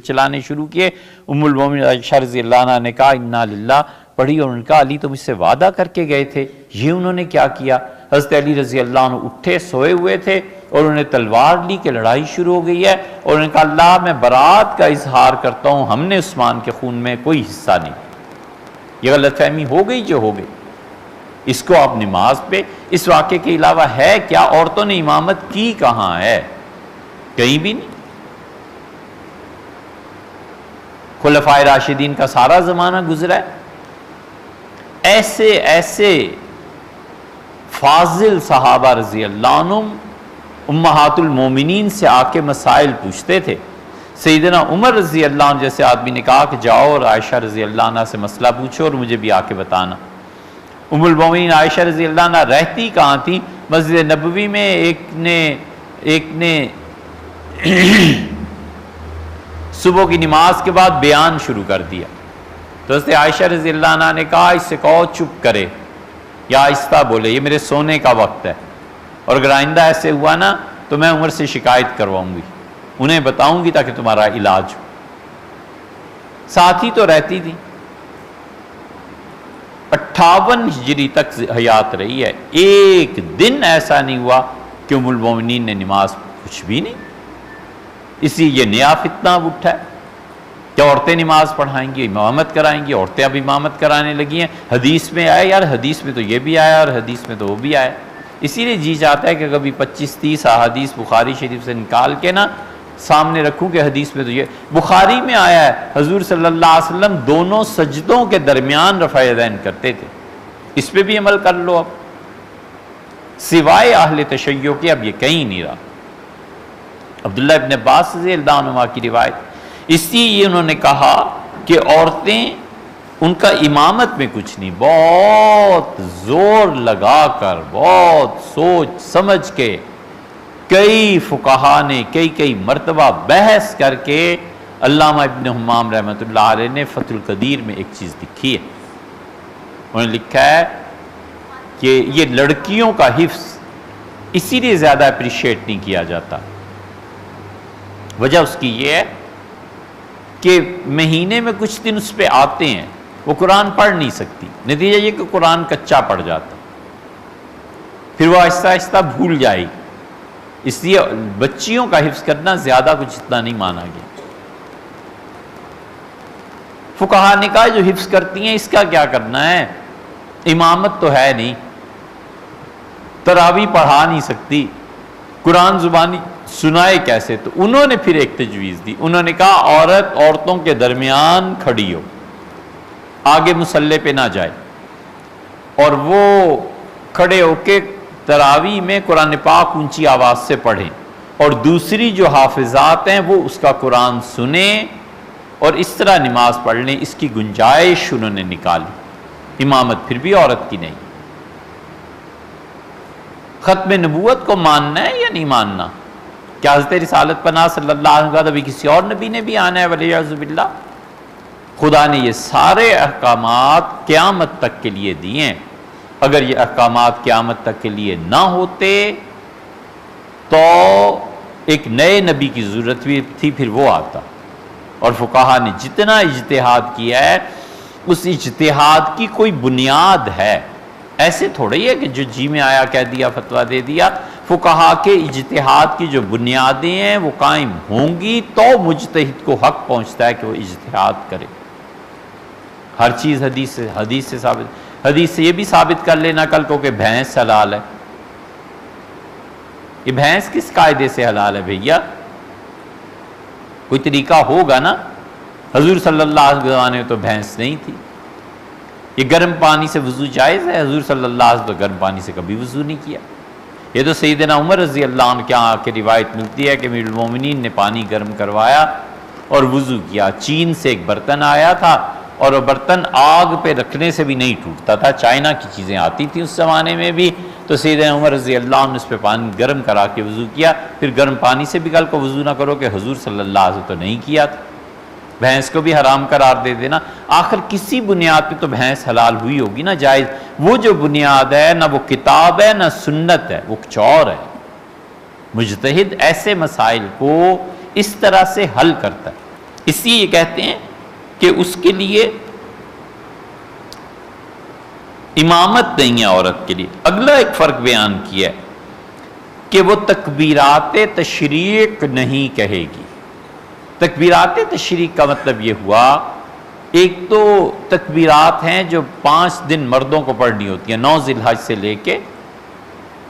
چلانے شروع کیے۔ ام المومنین عائشہ رضی اللہ عنہ نے کہا انا للہ پڑھی، اور انہوں نے کہا علی تم اس سے وعدہ کر کے گئے تھے، یہ انہوں نے کیا کیا؟ حضرت علی رضی اللہ عنہ اٹھے، سوئے ہوئے تھے، اور انہوں نے تلوار لی کہ لڑائی شروع ہو گئی ہے، اور انہوں نے کہا اللہ میں برات کا اظہار کرتا ہوں، ہم نے عثمان کے خون میں کوئی حصہ نہیں۔ یہ غلط فہمی ہو گئی جو ہو گئی، اس کو آپ نماز پہ، اس واقعے کے علاوہ ہے کیا؟ عورتوں نے امامت کی کہاں ہے؟ کہیں بھی نہیں۔ خلفائے راشدین کا سارا زمانہ گزرا ہے، ایسے ایسے فاضل صحابہ رضی اللہ عنہم امہات المومنین سے آ کے مسائل پوچھتے تھے۔ سیدنا عمر رضی اللہ عنہ جیسے آدمی نے کہا کہ جاؤ اور عائشہ رضی اللہ عنہ سے مسئلہ پوچھو اور مجھے بھی آ کے بتانا۔ ام المومنین عائشہ رضی اللہ عنہ رہتی کہاں تھی؟ مسجد نبوی میں۔ ایک نے صبح کی نماز کے بعد بیان شروع کر دیا، تو حضرت عائشہ رضی اللہ عنہ نے کہا اس سے کہو چپ کرے یا آہستہ بولے، یہ میرے سونے کا وقت ہے، اور اگر آئندہ ایسے ہوا نا تو میں عمر سے شکایت کرواؤں گی، انہیں بتاؤں گی تاکہ تمہارا علاج ہو۔ ساتھ ہی تو رہتی تھی، 58 ہجری تک حیات رہی ہے، ایک دن ایسا نہیں ہوا کہ ام المومنین نے نماز، کچھ بھی نہیں۔ اسی یہ نیا فتنہ اب اٹھا ہے کہ عورتیں نماز پڑھائیں گی، امامت کرائیں گی، عورتیں اب امامت کرانے لگی ہیں۔ حدیث میں آیا، یار حدیث میں تو یہ بھی آیا اور حدیث میں تو وہ بھی آیا، اسی لیے جی چاہتا ہے کہ کبھی 25-30 احادیث بخاری شریف سے نکال کے نا سامنے رکھوں کہ حدیث میں تو یہ بخاری میں آیا ہے، حضور صلی اللہ علیہ وسلم دونوں سجدوں کے درمیان رفع یدین کرتے تھے، اس پہ بھی عمل کر لو۔ اب سوائے اہل تشیع کے اب یہ کہیں نہیں رہا۔ عبداللہ ابن عباس رضی اللہ عنہما کی روایت، اس لیے انہوں نے کہا کہ عورتیں ان کا امامت میں کچھ نہیں، بہت زور لگا کر، بہت سوچ سمجھ کے، کئی فقہا نے کئی مرتبہ بحث کر کے علامہ ابن حمام رحمۃ اللہ علیہ نے فتح القدیر میں ایک چیز لکھی ہے۔ انہوں نے لکھا ہے کہ یہ لڑکیوں کا حفظ اسی لیے زیادہ اپریشیٹ نہیں کیا جاتا، وجہ اس کی یہ ہے کہ مہینے میں کچھ دن اس پہ آتے ہیں، وہ قرآن پڑھ نہیں سکتی، نتیجہ یہ کہ قرآن کچا پڑ جاتا، پھر وہ آہستہ آہستہ بھول جائے گی، اس لیے بچیوں کا حفظ کرنا زیادہ کچھ اتنا نہیں مانا گیا۔ فقہا نے کہا جو حفظ کرتی ہیں اس کا کیا کرنا ہے، امامت تو ہے نہیں، تراویح پڑھا نہیں سکتی، قرآن زبانی سنائے کیسے؟ تو انہوں نے پھر ایک تجویز دی، انہوں نے کہا عورتوں کے درمیان کھڑی ہو، آگے مصلی پہ نہ جائے، اور وہ کھڑے ہو کے تراویح میں قرآن پاک اونچی آواز سے پڑھیں، اور دوسری جو حافظات ہیں وہ اس کا قرآن سنیں اور اس طرح نماز پڑھ لیں۔ اس کی گنجائش انہوں نے نکالی، امامت پھر بھی عورت کی نہیں۔ ختم نبوت کو ماننا ہے یا نہیں ماننا؟ کیا حضرت رسالت پناہ صلی اللہ علیہ وسلم ابھی کسی اور نبی نے بھی آنا ہے والعیاذ باللہ؟ خدا نے یہ سارے احکامات قیامت تک کے لیے دیے ہیں، اگر یہ احکامات قیامت تک کے لیے نہ ہوتے تو ایک نئے نبی کی ضرورت بھی تھی، پھر وہ آتا، اور فقہا نے جتنا اجتہاد کیا ہے اس اجتہاد کی کوئی بنیاد ہے، ایسے تھوڑا ہی ہے کہ جو جی میں آیا کہہ دیا فتویٰ دے دیا۔ فقہا کے اجتہاد کی جو بنیادیں ہیں وہ قائم ہوں گی تو مجتہد کو حق پہنچتا ہے کہ وہ اجتہاد کرے۔ ہر چیز حدیث سے ثابت، حدیث سے یہ بھی ثابت کر لینا کل کو کہ بھینس حلال ہے، یہ بھینس کس قاعدے سے حلال ہے بھیا؟ کوئی طریقہ ہوگا نا، حضور صلی اللہ علیہ وسلم میں تو بھینس نہیں تھی۔ یہ گرم پانی سے وضو جائز ہے؟ حضور صلی اللہ علیہ وسلم تو گرم پانی سے کبھی وضو نہیں کیا۔ یہ تو سیدنا عمر رضی اللہ عنہ کے آ کے روایت ملتی ہے کہ امیر المومنین نے پانی گرم کروایا اور وضو کیا، چین سے ایک برتن آیا تھا اور وہ برتن آگ پہ رکھنے سے بھی نہیں ٹوٹتا تھا، چائنا کی چیزیں آتی تھیں اس زمانے میں بھی، تو سیدنا عمر رضی اللہ عنہ نے اس پہ پانی گرم کرا کے وضو کیا۔ پھر گرم پانی سے بھی کل کو وضو نہ کرو کہ حضور صلی اللہ علیہ وسلم تو نہیں کیا تھا، بھینس کو بھی حرام قرار دے دینا۔ آخر کسی بنیاد پہ تو بھینس حلال ہوئی ہوگی نا، جائز۔ وہ جو بنیاد ہے نہ وہ کتاب ہے نہ سنت ہے، وہ کچھ اور ہے۔ مجتہد ایسے مسائل کو اس طرح سے حل کرتا ہے، اس لیے یہ کہتے ہیں کہ اس کے لیے امامت نہیں ہے عورت کے لیے۔ اگلا ایک فرق بیان کیا ہے کہ وہ تکبیرات تشریق نہیں کہے گی۔ تکبیرات تشریق کا مطلب یہ ہوا ایک تو تکبیرات ہیں جو 5 دن مردوں کو پڑھنی ہوتی ہیں، 9 ذی الحج سے لے کے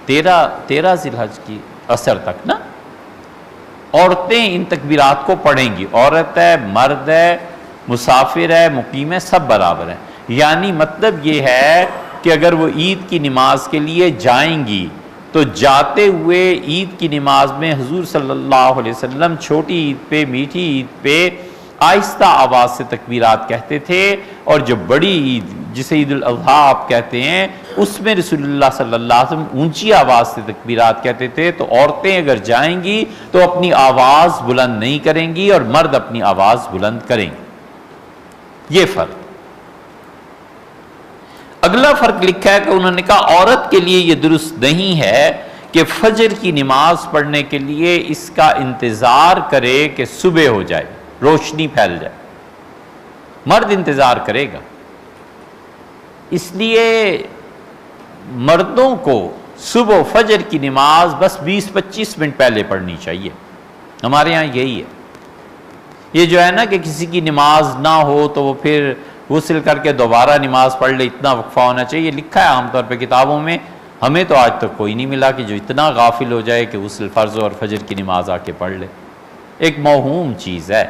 13 ذی الحج کی عصر تک نا، عورتیں ان تکبیرات کو پڑھیں گی، عورت ہے، مرد ہے، مسافر ہے، مقیم ہے، سب برابر ہیں۔ یعنی مطلب یہ ہے کہ اگر وہ عید کی نماز کے لیے جائیں گی تو جاتے ہوئے عید کی نماز میں حضور صلی اللہ علیہ وسلم چھوٹی عید پہ، میٹھی عید پہ آہستہ آواز سے تکبیرات کہتے تھے، اور جو بڑی عید جسے عید الاضحیٰ آپ کہتے ہیں اس میں رسول اللہ صلی اللہ علیہ وسلم اونچی آواز سے تکبیرات کہتے تھے۔ تو عورتیں اگر جائیں گی تو اپنی آواز بلند نہیں کریں گی اور مرد اپنی آواز بلند کریں گے، یہ فرق۔ اگلا فرق لکھا ہے کہ انہوں نے کہا عورت کے لیے یہ درست نہیں ہے کہ فجر کی نماز پڑھنے کے لیے اس کا انتظار کرے کہ صبح ہو جائے، روشنی پھیل جائے، مرد انتظار کرے گا۔ اس لیے مردوں کو صبح فجر کی نماز بس 20-25 منٹ پہلے پڑھنی چاہیے، ہمارے ہاں یہی ہے۔ یہ جو ہے نا کہ کسی کی نماز نہ ہو تو وہ پھر غسل کر کے دوبارہ نماز پڑھ لے، اتنا وقفہ ہونا چاہیے، لکھا ہے عام طور پہ کتابوں میں، ہمیں تو آج تک کوئی نہیں ملا کہ جو اتنا غافل ہو جائے کہ غسل فرض اور فجر کی نماز آ کے پڑھ لے، ایک موہوم چیز ہے۔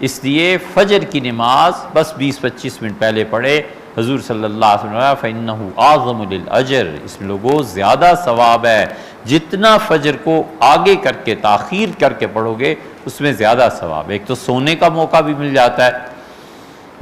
اس لیے فجر کی نماز بس 20-25 منٹ پہلے پڑھے۔ حضور صلی اللہ علیہ وسلم فَإِنَّهُ أَعْظَمُ لِلْأَجْرِ، اس میں لوگوں زیادہ ثواب ہے، جتنا فجر کو آگے کر کے تاخیر کر کے پڑھو گے اس میں زیادہ ثواب ہے۔ ایک تو سونے کا موقع بھی مل جاتا ہے،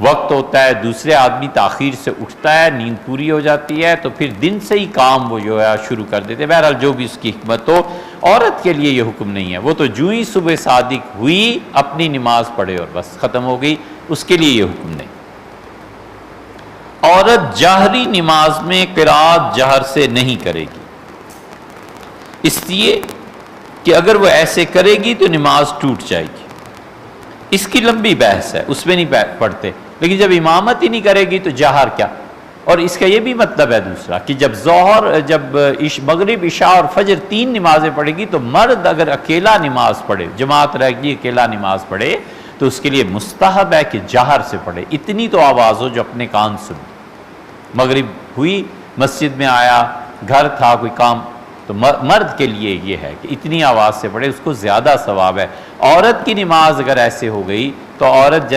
وقت ہوتا ہے، دوسرے آدمی تاخیر سے اٹھتا ہے، نیند پوری ہو جاتی ہے، تو پھر دن سے ہی کام وہ جو ہے شروع کر دیتے۔ بہرحال جو بھی اس کی حکمت ہو، عورت کے لیے یہ حکم نہیں ہے، وہ تو جو ہی صبح صادق ہوئی اپنی نماز پڑھے اور بس ختم ہو گئی، اس کے لیے یہ حکم نہیں۔ عورت جہری نماز میں قرات جہر سے نہیں کرے گی، اس لیے کہ اگر وہ ایسے کرے گی تو نماز ٹوٹ جائے گی۔ اس کی لمبی بحث ہے، اس میں نہیں پڑھتے، لیکن جب امامت ہی نہیں کرے گی تو جہر کیا؟ اور اس کا یہ بھی مطلب ہے دوسرا کہ جب مغرب، عشاء اور فجر 3 نمازیں پڑھے گی تو مرد اگر اکیلا نماز پڑھے، جماعت رہ گی اکیلا نماز پڑھے، تو اس کے لیے مستحب ہے کہ جہر سے پڑھے، اتنی تو آواز ہو جو اپنے کان سن۔ مغرب ہوئی، مسجد میں آیا، گھر تھا کوئی کام، تو مرد کے لیے یہ ہے کہ اتنی آواز سے پڑھے، اس کو زیادہ ثواب ہے۔ عورت کی نماز اگر ایسے ہو گئی تو عورت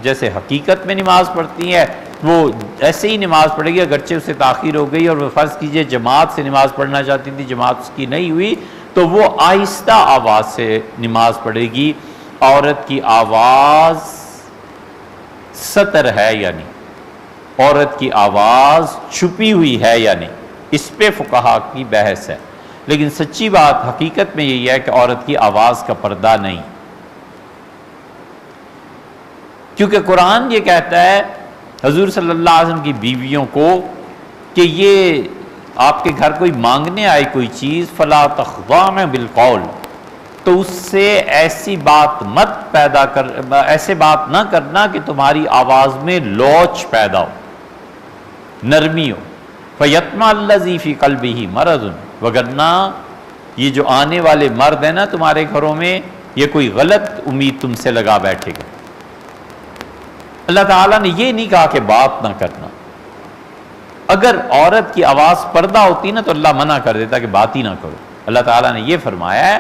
جیسے حقیقت میں نماز پڑھتی ہے وہ ایسے ہی نماز پڑھے گی، اگرچہ اسے تاخیر ہو گئی اور وہ فرض کیجئے جماعت سے نماز پڑھنا چاہتی تھی، جماعت اس کی نہیں ہوئی، تو وہ آہستہ آواز سے نماز پڑھے گی۔ عورت کی آواز ستر ہے یا نہیں، عورت کی آواز چھپی ہوئی ہے یا نہیں، اس پہ فقہا کی بحث ہے، لیکن سچی بات حقیقت میں یہی ہے کہ عورت کی آواز کا پردہ نہیں، کیونکہ قرآن یہ کہتا ہے حضور صلی اللہ علیہ وسلم کی بیویوں کو کہ یہ آپ کے گھر کوئی مانگنے آئے کوئی چیز، فلا تخضعن بالقول، تو اس سے ایسی بات ایسے بات نہ کرنا کہ تمہاری آواز میں لوچ پیدا ہو، نرمی ہو۔ فَيَطْمَعَ الَّذِي فِي قَلْبِهِ مَرَضٌ، وگرنہ یہ جو آنے والے مرد ہیں نا تمہارے گھروں میں، یہ کوئی غلط امید تم سے لگا بیٹھے گا۔ اللہ تعالیٰ نے یہ نہیں کہا کہ بات نہ کرنا، اگر عورت کی آواز پردہ ہوتی نا تو اللہ منع کر دیتا کہ بات ہی نہ کرو۔ اللہ تعالیٰ نے یہ فرمایا ہے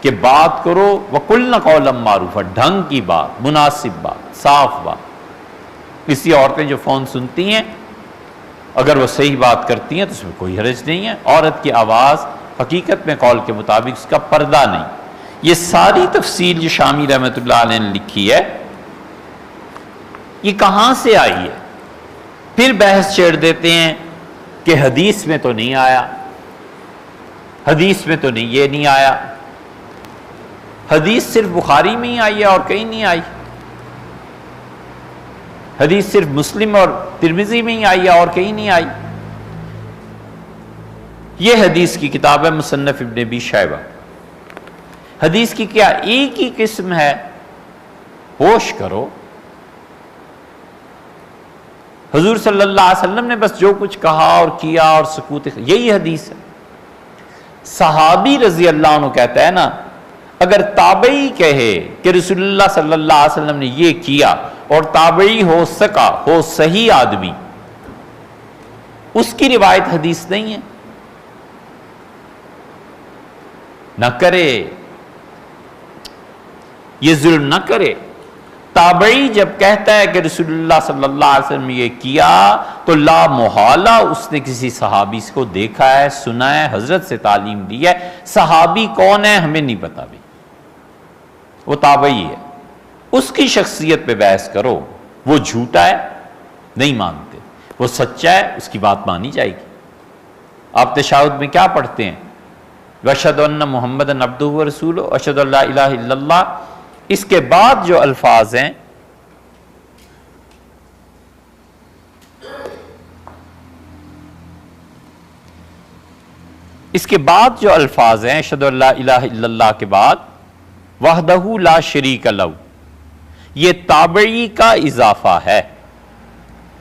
کہ بات کرو، وَقُلْنَ قَوْلًا مَّعْرُوفًا، ڈھنگ کی بات، مناسب بات، صاف بات۔ اس لیے عورتیں جو فون سنتی ہیں اگر وہ صحیح بات کرتی ہیں تو اس میں کوئی حرج نہیں ہے۔ عورت کی آواز حقیقت میں قول کے مطابق اس کا پردہ نہیں۔ یہ ساری تفصیل جو شامی رحمۃ اللہ علیہ نے لکھی ہے یہ کہاں سے آئی ہے؟ پھر بحث چھیڑ دیتے ہیں کہ حدیث میں تو نہیں آیا، حدیث میں تو نہیں، یہ نہیں آیا۔ حدیث صرف بخاری میں ہی آئی ہے اور کہیں نہیں آئی، حدیث صرف مسلم اور ترمذی میں ہی آئی ہے اور کہیں نہیں آئی۔ یہ حدیث کی کتاب ہے مصنف ابن ابی شیبہ۔ حدیث کی کیا ایک ہی قسم ہے؟ ہوش کرو، حضور صلی اللہ علیہ وسلم نے بس جو کچھ کہا اور کیا اور سکوت، یہی حدیث ہے۔ صحابی رضی اللہ عنہ کہتا ہے نا، اگر تابعی کہے کہ رسول اللہ صلی اللہ علیہ وسلم نے یہ کیا اور تابعی ہو سکا ہو صحیح آدمی، اس کی روایت حدیث نہیں ہے. نہ کرے، یہ ظلم نہ کرے. تابعی جب کہتا ہے کہ رسول اللہ صلی اللہ علیہ وسلم نے یہ کیا تو لا محالہ اس نے کسی صحابی کو دیکھا ہے، سنا ہے، حضرت سے تعلیم دی ہے. صحابی کون ہے ہمیں نہیں پتا بھی، وہ تابعی ہے. اس کی شخصیت پہ بحث کرو، وہ جھوٹا ہے نہیں مانتے، وہ سچا ہے اس کی بات مانی جائے گی. آپ تشہد میں کیا پڑھتے ہیں؟ وَأَشْهَدُ أَنَّ مُحَمَّدًا عَبْدُهُ وَرَسُولُهُ وَأَشْهَدُ أَن لَا إِلَٰهَ إِلَّا اللَّهُ. اس کے بعد جو الفاظ ہیں اشہدو ان لا الہ الا اللہ کے بعد وحدہ لا شریک لہ، یہ تابعی کا اضافہ ہے.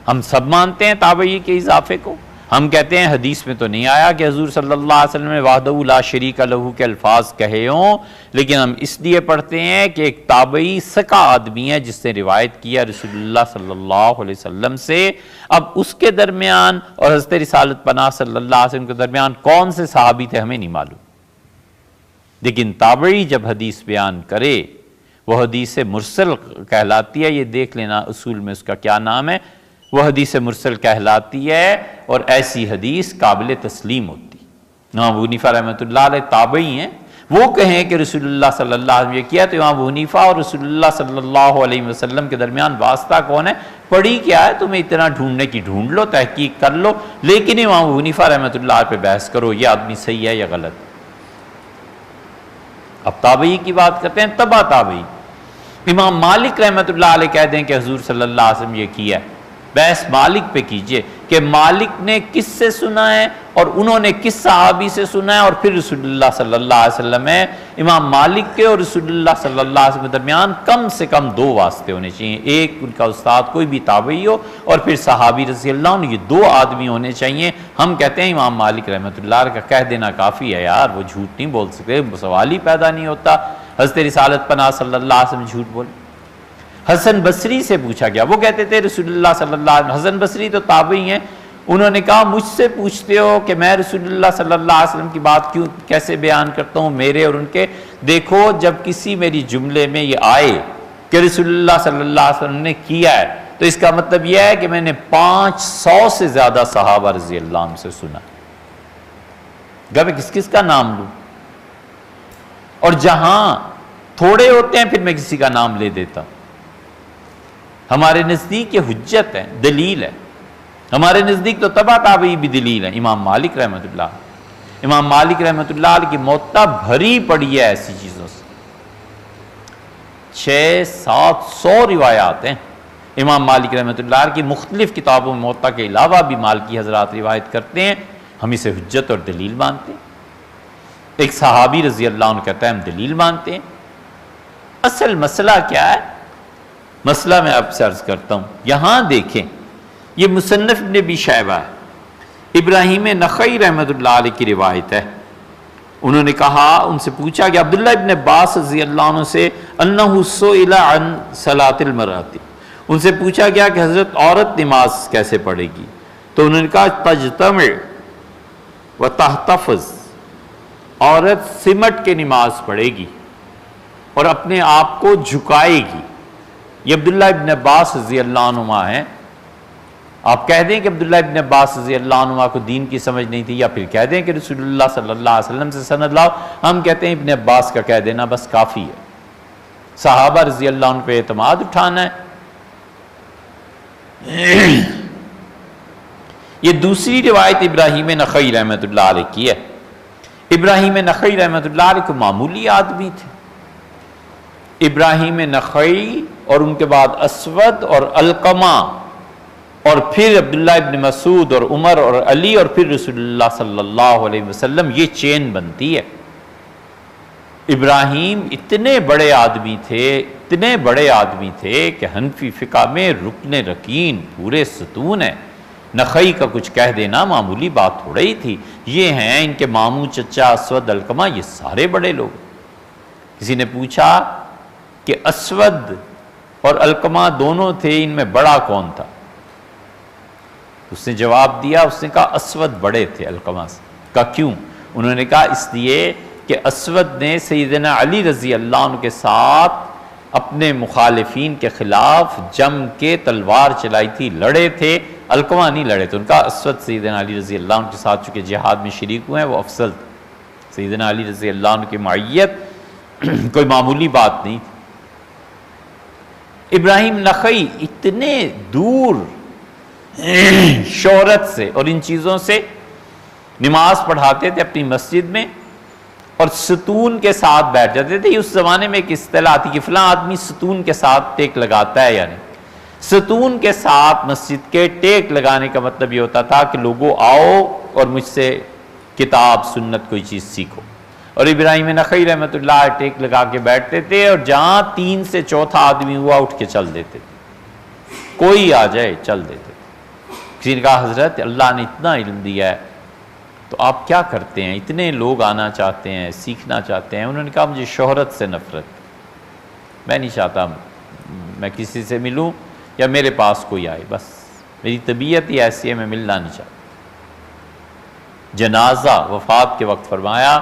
ہم سب مانتے ہیں تابعی کے اضافے کو. ہم کہتے ہیں حدیث میں تو نہیں آیا کہ حضور صلی اللہ علیہ وسلم نے وحدہ لا شریک لہ کے الفاظ کہے ہوں، لیکن ہم اس لیے پڑھتے ہیں کہ ایک تابعی سکا آدمی ہے جس نے روایت کیا رسول اللہ صلی اللہ علیہ وسلم سے. اب اس کے درمیان اور حضرت رسالت پناہ صلی اللہ علیہ وسلم کے درمیان کون سے صحابی تھے ہمیں نہیں معلوم، لیکن تابعی جب حدیث بیان کرے وہ حدیث مرسل کہلاتی ہے. یہ دیکھ لینا اصول میں اس کا کیا نام ہے. وہ حدیث مرسل کہلاتی ہے اور ایسی حدیث قابل تسلیم ہوتی. امام ابو حنیفہ رحمۃ اللہ علیہ تابعی ہیں، وہ کہیں کہ رسول اللہ صلی اللہ علیہ وسلم یہ کیا تو امام ابو حنیفہ اور رسول اللہ صلی اللہ علیہ وسلم کے درمیان واسطہ کون ہے؟ پڑھی کیا ہے؟ تمہیں اتنا ڈھونڈنے کی ڈھونڈ لو، تحقیق کر لو، لیکن امام ابو حنیفہ رحمۃ اللہ پہ بحث کرو یہ آدمی صحیح ہے یا غلط. اب تابعی کی بات کرتے ہیں، تبع تابعی. امام مالک رحمۃ اللہ علیہ کہہ دیں کہ حضور صلی اللہ علیہ وسلم یہ کیا ہے، بحث مالک پہ کیجئے کہ مالک نے کس سے سنا ہے اور انہوں نے کس صحابی سے سنا ہے اور پھر رسول اللہ صلی اللہ علیہ وسلم ہے. امام مالک کے اور رسول اللہ صلی اللہ علیہ وسلم کے درمیان کم سے کم 2 واسطے ہونے چاہیے. ایک ان کا استاد کوئی بھی تابعی ہو اور پھر صحابی رضی اللہ عنہ، یہ 2 آدمی ہونے چاہیے. ہم کہتے ہیں امام مالک رحمۃ اللہ علیہ کا کہہ دینا کافی ہے یار، وہ جھوٹ نہیں بول سکتے، سوال ہی پیدا نہیں ہوتا. حضرت رسالت پناہ صلی اللہ علیہ وسلم جھوٹ بولے. حسن بصری سے پوچھا گیا، وہ کہتے تھے رسول اللہ صلی اللہ علیہ وسلم، حسن بصری تو تابعی ہیں، انہوں نے کہا مجھ سے پوچھتے ہو کہ میں رسول اللہ صلی اللہ علیہ وسلم کی بات کیسے بیان کرتا ہوں، میرے اور ان کے. دیکھو جب کسی میری جملے میں یہ آئے کہ رسول اللہ صلی اللہ علیہ وسلم نے کیا ہے تو اس کا مطلب یہ ہے کہ میں نے 500 سے زیادہ صحابہ رضی اللہ عنہ سے سنا. اب میں کس کس کا نام لوں؟ اور جہاں تھوڑے ہوتے ہیں پھر میں کسی کا نام لے دیتا ہوں. ہمارے نزدیک یہ حجت ہے، دلیل ہے. ہمارے نزدیک تو تبع تابعی بھی دلیل ہے. امام مالک رحمۃ اللہ علیہ کی موطا بھری پڑی ہے ایسی چیزوں سے. 600-700 روایات ہیں امام مالک رحمۃ اللہ علیہ کی. مختلف کتابوں میں موطا کے علاوہ بھی مالکی حضرات روایت کرتے ہیں. ہم اسے حجت اور دلیل مانتے ہیں. ایک صحابی رضی اللہ عنہ کہتا ہے ہم دلیل مانتے ہیں. اصل مسئلہ کیا ہے؟ مسئلہ میں آپ سے عرض کرتا ہوں. یہاں دیکھیں یہ مصنف ابن ابی شیبہ ہے، ابراہیم نخعی رحمۃ اللہ علیہ کی روایت ہے. انہوں نے کہا، ان سے پوچھا کہ عبداللہ ابن عباس رضی اللہ عنہ سے انہ سئل عن صلاۃ المرأۃ، ان سے پوچھا گیا کہ حضرت عورت نماز کیسے پڑھے گی؟ تو انہوں نے کہا تجتمع و تحتفظ، عورت سمٹ کے نماز پڑھے گی اور اپنے آپ کو جھکائے گی. یہ عبداللہ ابن عباس رضی اللہ عنہما ہیں. آپ کہہ دیں کہ عبداللہ ابن عباس رضی اللہ عنہما کو دین کی سمجھ نہیں تھی، یا پھر کہہ دیں کہ رسول اللہ صلی اللہ علیہ وسلم سے سند لاؤ. ہم کہتے ہیں ابن عباس کا کہہ دینا بس کافی ہے. صحابہ رضی اللہ عنہ پہ اعتماد اٹھانا ہے. یہ دوسری روایت ابراہیم نخعی رحمۃ اللہ علیہ کی ہے. ابراہیم نخعی رحمۃ اللہ علیہ کو معمولی آدمی تھے. ابراہیم نخعی اور ان کے بعد اسود اور علقمہ اور پھر عبداللہ ابن مسعود اور عمر اور علی اور پھر رسول اللہ صلی اللہ علیہ وسلم، یہ چین بنتی ہے. ابراہیم اتنے بڑے آدمی تھے کہ حنفی فقہ میں رکن رکین پورے ستون ہیں. نخعی کا کچھ کہہ دینا معمولی بات تھوڑا ہی تھی. یہ ہیں ان کے ماموں چچا اسود علقمہ، یہ سارے بڑے لوگ. کسی نے پوچھا کہ اسود اور علقمہ دونوں تھے، ان میں بڑا کون تھا؟ اس نے جواب دیا، اس نے کہا اسود بڑے تھے علقمہ سے۔ کہا کیوں؟ انہوں نے کہا اس لیے کہ اسود نے سیدنا علی رضی اللہ عنہ کے ساتھ اپنے مخالفین کے خلاف جم کے تلوار چلائی تھی، لڑے تھے، علقمہ نہیں لڑے تھے۔ ان کا اسود سیدنا علی رضی اللہ عنہ کے ساتھ چونکہ جہاد میں شریک ہوئے ہیں، وہ افضل تھے۔ سیدنا علی رضی اللہ عنہ کی معیت کوئی معمولی بات نہیں تھی۔ ابراہیم نخعی اتنے دور شہرت سے اور ان چیزوں سے نماز پڑھاتے تھے اپنی مسجد میں، اور ستون کے ساتھ بیٹھ جاتے تھے۔ اس زمانے میں ایک اصطلاح تھی کہ فلاں آدمی ستون کے ساتھ ٹیک لگاتا ہے، یعنی ستون کے ساتھ مسجد کے ٹیک لگانے کا مطلب یہ ہوتا تھا کہ لوگوں آؤ اور مجھ سے کتاب سنت کوئی چیز سیکھو۔ اور ابراہیم نخعی رحمۃ اللہ ٹیک لگا کے بیٹھتے تھے، اور جہاں 3 سے چوتھا آدمی ہوا اٹھ کے چل دیتے تھے، کوئی آ جائے چل دیتے تھے۔ کسی نے کہا حضرت اللہ نے اتنا علم دیا ہے تو آپ کیا کرتے ہیں؟ اتنے لوگ آنا چاہتے ہیں، سیکھنا چاہتے ہیں۔ انہوں نے کہا مجھے شہرت سے نفرت، میں نہیں چاہتا میں کسی سے ملوں یا میرے پاس کوئی آئے، بس میری طبیعت ہی ایسی ہے، میں ملنا نہیں چاہتا۔ جنازہ وفات کے وقت فرمایا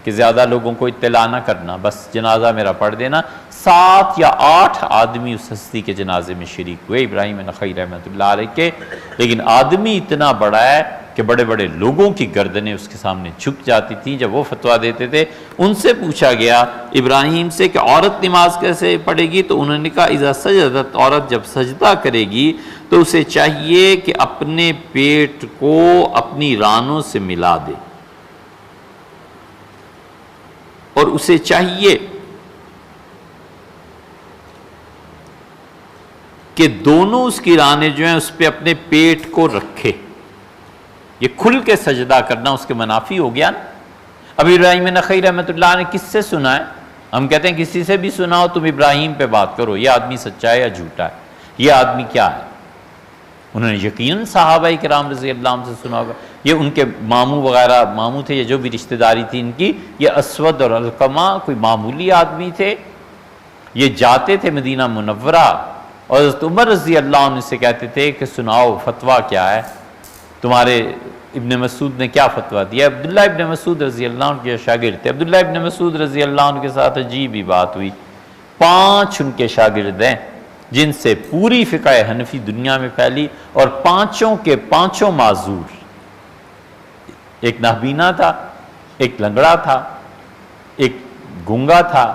کہ زیادہ لوگوں کو اطلاع نہ کرنا، بس جنازہ میرا پڑھ دینا۔ 7 یا 8 آدمی اس ہستی کے جنازے میں شریک ہوئے ابراہیم نخعی رحمۃ اللہ علیہ کے، لیکن آدمی اتنا بڑا ہے کہ بڑے بڑے لوگوں کی گردنیں اس کے سامنے جھک جاتی تھیں جب وہ فتویٰ دیتے تھے۔ ان سے پوچھا گیا ابراہیم سے کہ عورت نماز کیسے پڑھے گی؟ تو انہوں نے کہا اذا سجدت، عورت جب سجدہ کرے گی تو اسے چاہیے کہ اپنے پیٹ کو اپنی رانوں سے ملا دے، اور اسے چاہیے کہ دونوں اس کی رانیں جو ہیں اس پہ اپنے پیٹ کو رکھے۔ یہ کھل کے سجدہ کرنا اس کے منافی ہو گیا نا۔ اب ابراہیم نخعی رحمۃ اللہ نے کس سے سنا ہے؟ ہم کہتے ہیں کسی سے بھی سنا ہو تم ابراہیم پہ بات کرو، یہ آدمی سچا ہے یا جھوٹا ہے، یہ آدمی کیا ہے۔ انہوں نے یقیناً صحابہ کرام رضی اللہ عنہ سے سنا ہوگا، یہ ان کے ماموں وغیرہ، ماموں تھے یا جو بھی رشتہ داری تھی ان کی، یہ اسود اور علقمہ کوئی معمولی آدمی تھے؟ یہ جاتے تھے مدینہ منورہ اور حضرت عمر رضی اللہ عنہ سے کہتے تھے کہ سناؤ فتویٰ کیا ہے، تمہارے ابن مسعود نے کیا فتویٰ دیا؟ عبداللہ ابن مسعود رضی اللہ عنہ کے شاگرد تھے۔ عبداللہ ابن مسعود رضی اللہ عنہ کے ساتھ عجیب ہی بات ہوئی، 5 ان کے شاگرد ہیں جن سے پوری فقہ حنفی دنیا میں پھیلی، اور 5 کے 5 معذور، ایک نابینا تھا، ایک لنگڑا تھا، ایک گونگا تھا۔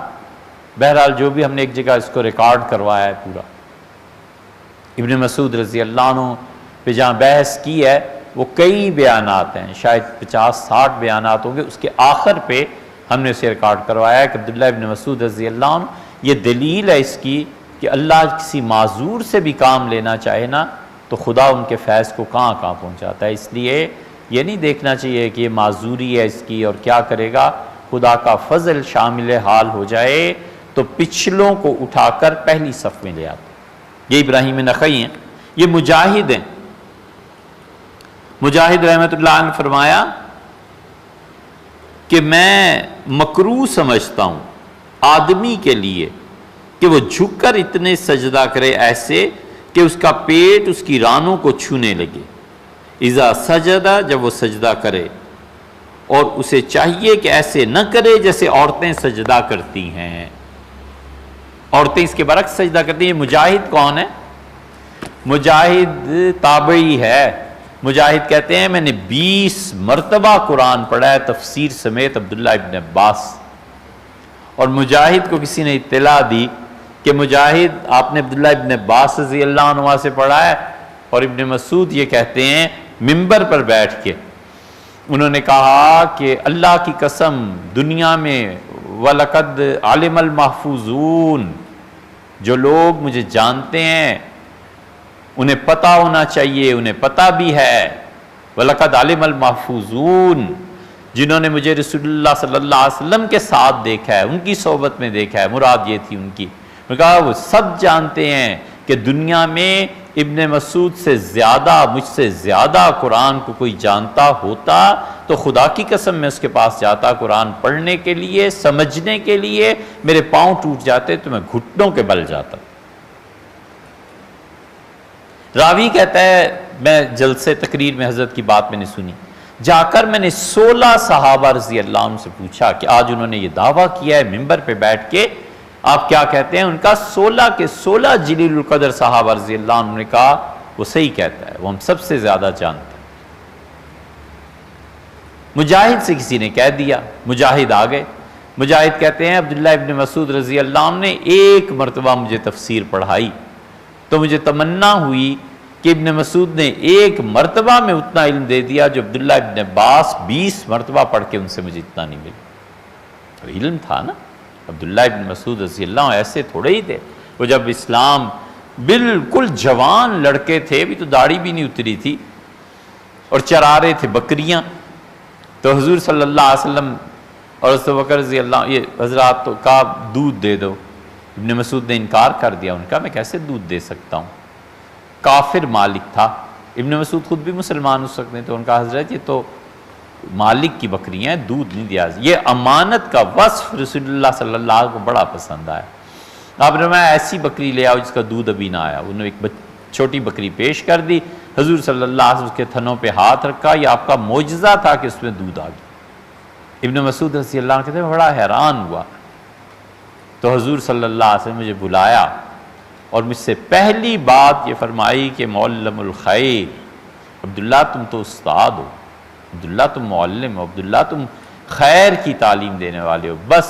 بہرحال جو بھی ہم نے ایک جگہ اس کو ریکارڈ کروایا ہے پورا۔ ابن مسعود رضی اللہ عنہ پہ جہاں بحث کی ہے وہ کئی بیانات ہیں، شاید 50-60 بیانات ہوں گے، اس کے آخر پہ ہم نے اسے ریکارڈ کروایا ہے کہ عبداللہ ابن مسعود رضی اللہ عنہ، یہ دلیل ہے اس کی کہ اللہ کسی معذور سے بھی کام لینا چاہے نا تو خدا ان کے فیض کو کہاں کہاں پہنچاتا ہے۔ اس لیے یہ نہیں دیکھنا چاہیے کہ یہ معذوری ہے اس کی اور کیا کرے گا، خدا کا فضل شامل حال ہو جائے تو پچھلوں کو اٹھا کر پہلی صف میں لے آتے۔ یہ ابراہیم نخعی ہیں، یہ مجاہد ہیں۔ مجاہد رحمۃ اللہ نے فرمایا کہ میں مکروہ سمجھتا ہوں آدمی کے لیے کہ وہ جھک کر اتنے سجدہ کرے ایسے کہ اس کا پیٹ اس کی رانوں کو چھونے لگے۔ اذا سجدہ، جب وہ سجدہ کرے، اور اسے چاہیے کہ ایسے نہ کرے جیسے عورتیں سجدہ کرتی ہیں۔ عورتیں اس کے برعکس سجدہ کرتی ہیں۔ مجاہد کون ہے؟ مجاہد تابعی ہے۔ مجاہد کہتے ہیں میں نے 20 مرتبہ قرآن پڑھا ہے تفسیر سمیت عبداللہ ابن عباس۔ اور مجاہد کو کسی نے اطلاع دی کہ مجاہد آپ نے عبداللہ ابن عباس رضی اللہ عنہ سے پڑھا ہے، اور ابن مسعود یہ کہتے ہیں منبر پر بیٹھ کے انہوں نے کہا کہ اللہ کی قسم دنیا میں وَلَقَدْ عَلِمَ الْمَحْفُوظُونَ، جو لوگ مجھے جانتے ہیں انہیں پتہ ہونا چاہیے، انہیں پتہ بھی ہے، وَلَقَدْ عَلِمَ الْمَحْفُوظُونَ، جنہوں نے مجھے رسول اللہ صلی اللہ علیہ وسلم کے ساتھ دیکھا ہے، ان کی صحبت میں دیکھا ہے، مراد یہ تھی ان کی۔ میں نے کہا وہ سب جانتے ہیں کہ دنیا میں ابن مسعود سے زیادہ، مجھ سے زیادہ قرآن کو کوئی جانتا ہوتا تو خدا کی قسم میں اس کے پاس جاتا قرآن پڑھنے کے لیے، سمجھنے کے لیے، میرے پاؤں ٹوٹ جاتے تو میں گھٹنوں کے بل جاتا۔ راوی کہتا ہے میں جلسے تقریر میں حضرت کی بات میں نے سنی، جا کر میں نے 16 صحابہ رضی اللہ عنہ سے پوچھا کہ آج انہوں نے یہ دعویٰ کیا ہے ممبر پہ بیٹھ کے، آپ کیا کہتے ہیں؟ ان کا 16 کے 16 جلیل القدر صحابہ رضی اللہ عنہ نے کہا وہ صحیح کہتا ہے، وہ ہم سب سے زیادہ جانتے ہیں۔ مجاہد سے کسی نے کہہ دیا، مجاہد آ گئے، مجاہد کہتے ہیں عبداللہ ابن مسعود رضی اللہ عنہ نے ایک مرتبہ مجھے تفسیر پڑھائی تو مجھے تمنا ہوئی کہ ابن مسعود نے ایک مرتبہ میں اتنا علم دے دیا جو عبداللہ ابن عباس 20 مرتبہ پڑھ کے ان سے مجھے اتنا نہیں ملا۔ تو علم تھا نا، عبداللہ ابن مسعود رضی اللہ عنہ ایسے تھوڑے ہی تھے، وہ جب اسلام بالکل جوان لڑکے تھے، بھی تو داڑھی بھی نہیں اتری تھی اور چرا رہے تھے بکریاں، تو حضور صلی اللہ علیہ وسلم اور حضرت بکر رضی اللہ عنہ یہ حضرات تو کہا دودھ دے دو، ابن مسعود نے انکار کر دیا، ان کا میں کیسے دودھ دے سکتا ہوں، کافر مالک تھا، ابن مسعود خود بھی مسلمان ہو سکتے تو ان کا حضرت یہ تو مالک کی بکریاں ہیں، دودھ نہیں دیا۔ یہ امانت کا وصف رسول اللہ صلی اللہ علیہ وسلم کو بڑا پسند آیا۔ آپ نے میں ایسی بکری لے آؤ جس کا دودھ ابھی نہ آیا، انہوں نے ایک چھوٹی بکری پیش کر دی، حضور صلی اللہ علیہ وسلم کے تھنوں پہ ہاتھ رکھا، یہ آپ کا معجزہ تھا کہ اس میں دودھ آ گیا۔ ابن مسعود رضی اللہ عنہ کہتے ہیں بڑا حیران ہوا، تو حضور صلی اللہ علیہ وسلم مجھے بلایا اور مجھ سے پہلی بات یہ فرمائی کہ معلم الخیر، عبداللہ تم تو استاد ہو، عبداللہ تم معلم ہو، عبداللہ تم خیر کی تعلیم دینے والے ہو۔ بس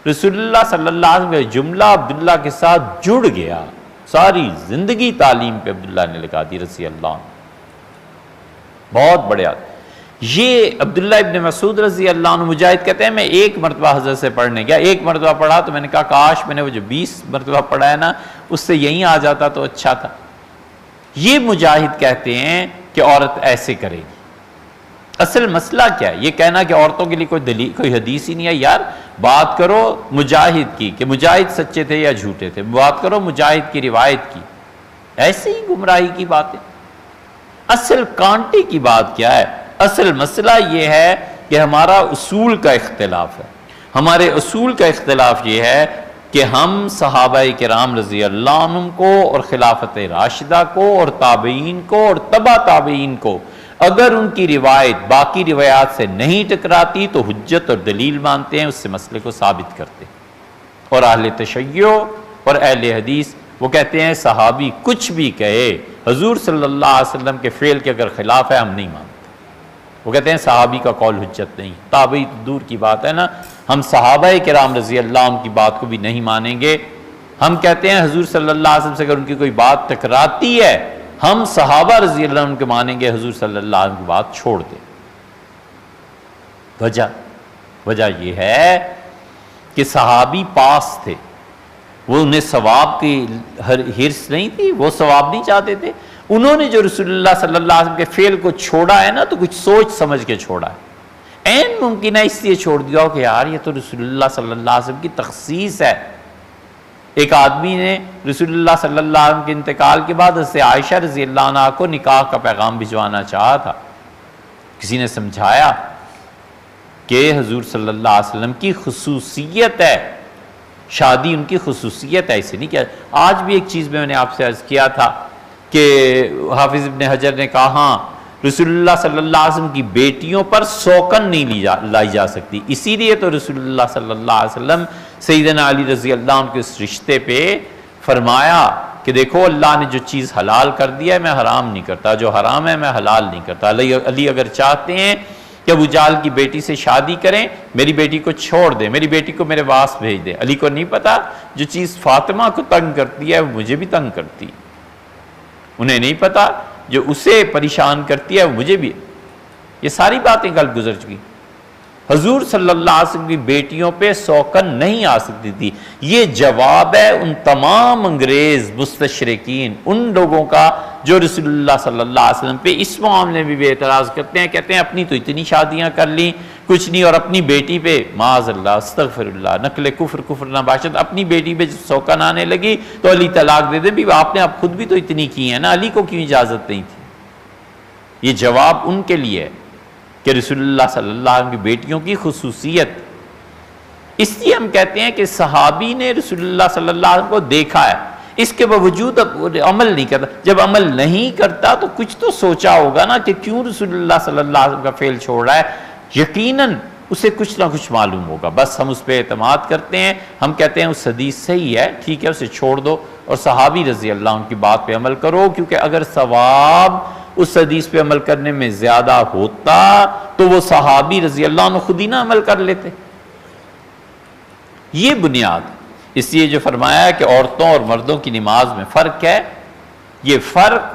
رسول اللہ صلی اللہ علیہ وسلم کا جملہ عبداللہ کے ساتھ جڑ گیا، ساری زندگی تعلیم پہ عبداللہ نے لگا دی رضی اللہ عنہ۔ بہت بڑے آدمی یہ عبداللہ ابن مسعود رضی اللہ عنہ۔ مجاہد کہتے ہیں میں ایک مرتبہ حضرت سے پڑھنے گیا، ایک مرتبہ پڑھا تو میں نے کہا کاش میں نے وہ جو 20 مرتبہ پڑھا ہے نا اس سے یہیں آ جاتا تو اچھا تھا۔ یہ مجاہد کہتے ہیں کہ عورت ایسے کرے گی۔ اصل مسئلہ کیا ہے؟ یہ کہنا کہ عورتوں کے لیے کوئی حدیث ہی نہیں ہے، یار بات کرو مجاہد کی کہ مجاہد سچے تھے یا جھوٹے تھے، بات کرو مجاہد کی روایت کی، ایسے ہی گمراہی کی باتیں۔ اصل کانٹے کی بات کیا ہے؟ اصل مسئلہ یہ ہے کہ ہمارا اصول کا اختلاف ہے۔ ہمارے اصول کا اختلاف یہ ہے کہ ہم صحابہ کرام رضی اللہ عنہم کو اور خلافت راشدہ کو اور تابعین کو اور تبع تابعین کو اگر ان کی روایت باقی روایات سے نہیں ٹکراتی تو حجت اور دلیل مانتے ہیں، اس سے مسئلے کو ثابت کرتے ہیں۔ اور اہل تشیع اور اہل حدیث وہ کہتے ہیں صحابی کچھ بھی کہے، حضور صلی اللہ علیہ وسلم کے فعل کے اگر خلاف ہے ہم نہیں مانتے۔ وہ کہتے ہیں صحابی کا قول حجت نہیں، تابعی تو دور کی بات ہے نا، ہم صحابہ کرام رضی اللہ عنہ کی بات کو بھی نہیں مانیں گے۔ ہم کہتے ہیں حضور صلی اللہ علیہ وسلم سے اگر ان کی کوئی بات ٹکراتی ہے ہم صحابہ رضی اللہ عنہ کے مانیں گے، حضور صلی اللہ علیہ وسلم کی بات چھوڑ دیں۔ وجہ یہ ہے کہ صحابی پاس تھے، وہ انہیں ثواب کی ہرس نہیں تھی، وہ ثواب نہیں چاہتے تھے۔ انہوں نے جو رسول اللہ صلی اللہ علیہ وسلم کے فعل کو چھوڑا ہے نا تو کچھ سوچ سمجھ کے چھوڑا ہے، عین ممکن ہے اس لیے چھوڑ دیا ہو کہ یار یہ تو رسول اللہ صلی اللہ علیہ وسلم کی تخصیص ہے۔ ایک آدمی نے رسول اللہ صلی اللہ علیہ وسلم کے انتقال کے بعد حضرت عائشہ رضی اللہ عنہ کو نکاح کا پیغام بھجوانا چاہا تھا، کسی نے سمجھایا کہ حضور صلی اللہ علیہ وسلم کی خصوصیت ہے، شادی ان کی خصوصیت ہے، ایسے نہیں کیا۔ آج بھی ایک چیز میں نے آپ سے عرض کیا تھا کہ حافظ ابن حجر نے کہا ہاں رسول اللہ صلی اللہ علیہ وسلم کی بیٹیوں پر سوکن نہیں لائی جا سکتی، اسی لیے تو رسول اللہ صلی اللہ علیہ وسلم سیدنا علی رضی اللہ عنہ کے اس رشتے پہ فرمایا کہ دیکھو اللہ نے جو چیز حلال کر دیا ہے میں حرام نہیں کرتا، جو حرام ہے میں حلال نہیں کرتا۔ علی اگر چاہتے ہیں کہ ابو جہل کی بیٹی سے شادی کریں، میری بیٹی کو چھوڑ دیں، میری بیٹی کو میرے پاس بھیج دیں۔ علی کو نہیں پتا جو چیز فاطمہ کو تنگ کرتی ہے وہ مجھے بھی تنگ کرتی ہے، انہیں نہیں پتا جو اسے پریشان کرتی ہے وہ مجھے بھی۔ یہ ساری باتیں کل گزر چکی۔ حضور صلی اللہ علیہ وسلم کی بیٹیوں پہ سوکن نہیں آ سکتی تھی۔ یہ جواب ہے ان تمام انگریز مستشرقین، ان لوگوں کا جو رسول اللہ صلی اللہ علیہ وسلم پہ اس معاملے میں بھی اعتراض کرتے ہیں، کہتے ہیں اپنی تو اتنی شادیاں کر لیں کچھ نہیں، اور اپنی بیٹی پہ معاذ اللہ استغفر اللہ نقل کفر نہ باشد، اپنی بیٹی پہ جب سوکن آنے لگی تو علی طلاق دے دیں۔ بھی آپ نے اب خود بھی تو اتنی کی ہے نا، علی کو کیوں اجازت نہیں تھی؟ یہ جواب ان کے لیے ہے کہ رسول اللہ صلی اللہ علیہ وسلم کی بیٹیوں کی خصوصیت، اس لیے ہم کہتے ہیں کہ صحابی نے رسول اللہ صلی اللہ علیہ وسلم کو دیکھا ہے۔ اس کے باوجود اب عمل نہیں کرتا. جب عمل نہیں کرتا تو کچھ تو سوچا ہوگا نا کہ کیوں رسول اللہ صلی اللہ علیہ وسلم کا فعل چھوڑ رہا ہے. یقیناً اسے کچھ نہ کچھ معلوم ہوگا. بس ہم اس پہ اعتماد کرتے ہیں, ہم کہتے ہیں اس حدیث صحیح ہے, ٹھیک ہے, اسے چھوڑ دو اور صحابی رضی اللہ عنہ کی بات پہ عمل کرو, کیونکہ اگر ثواب اس حدیث پہ عمل کرنے میں زیادہ ہوتا تو وہ صحابی رضی اللہ عنہ خود ہی نہ عمل کر لیتے. یہ بنیاد. اس لیے جو فرمایا کہ عورتوں اور مردوں کی نماز میں فرق ہے, یہ فرق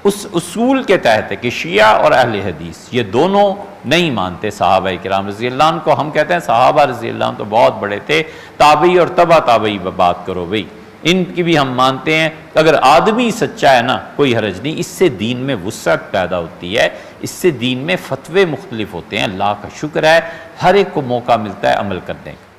اس اصول کے تحت ہے کہ شیعہ اور اہل حدیث یہ دونوں نہیں مانتے صحابہ کرام رضی اللہ عنہ کو. ہم کہتے ہیں صحابہ رضی اللہ عنہ تو بہت بڑے تھے, تابعی اور تبع تابعی بات کرو بھئی, ان کی بھی ہم مانتے ہیں. اگر آدمی سچا ہے نا کوئی حرج نہیں, اس سے دین میں وسعت پیدا ہوتی ہے, اس سے دین میں فتوے مختلف ہوتے ہیں. اللہ کا شکر ہے ہر ایک کو موقع ملتا ہے عمل کرنے کا.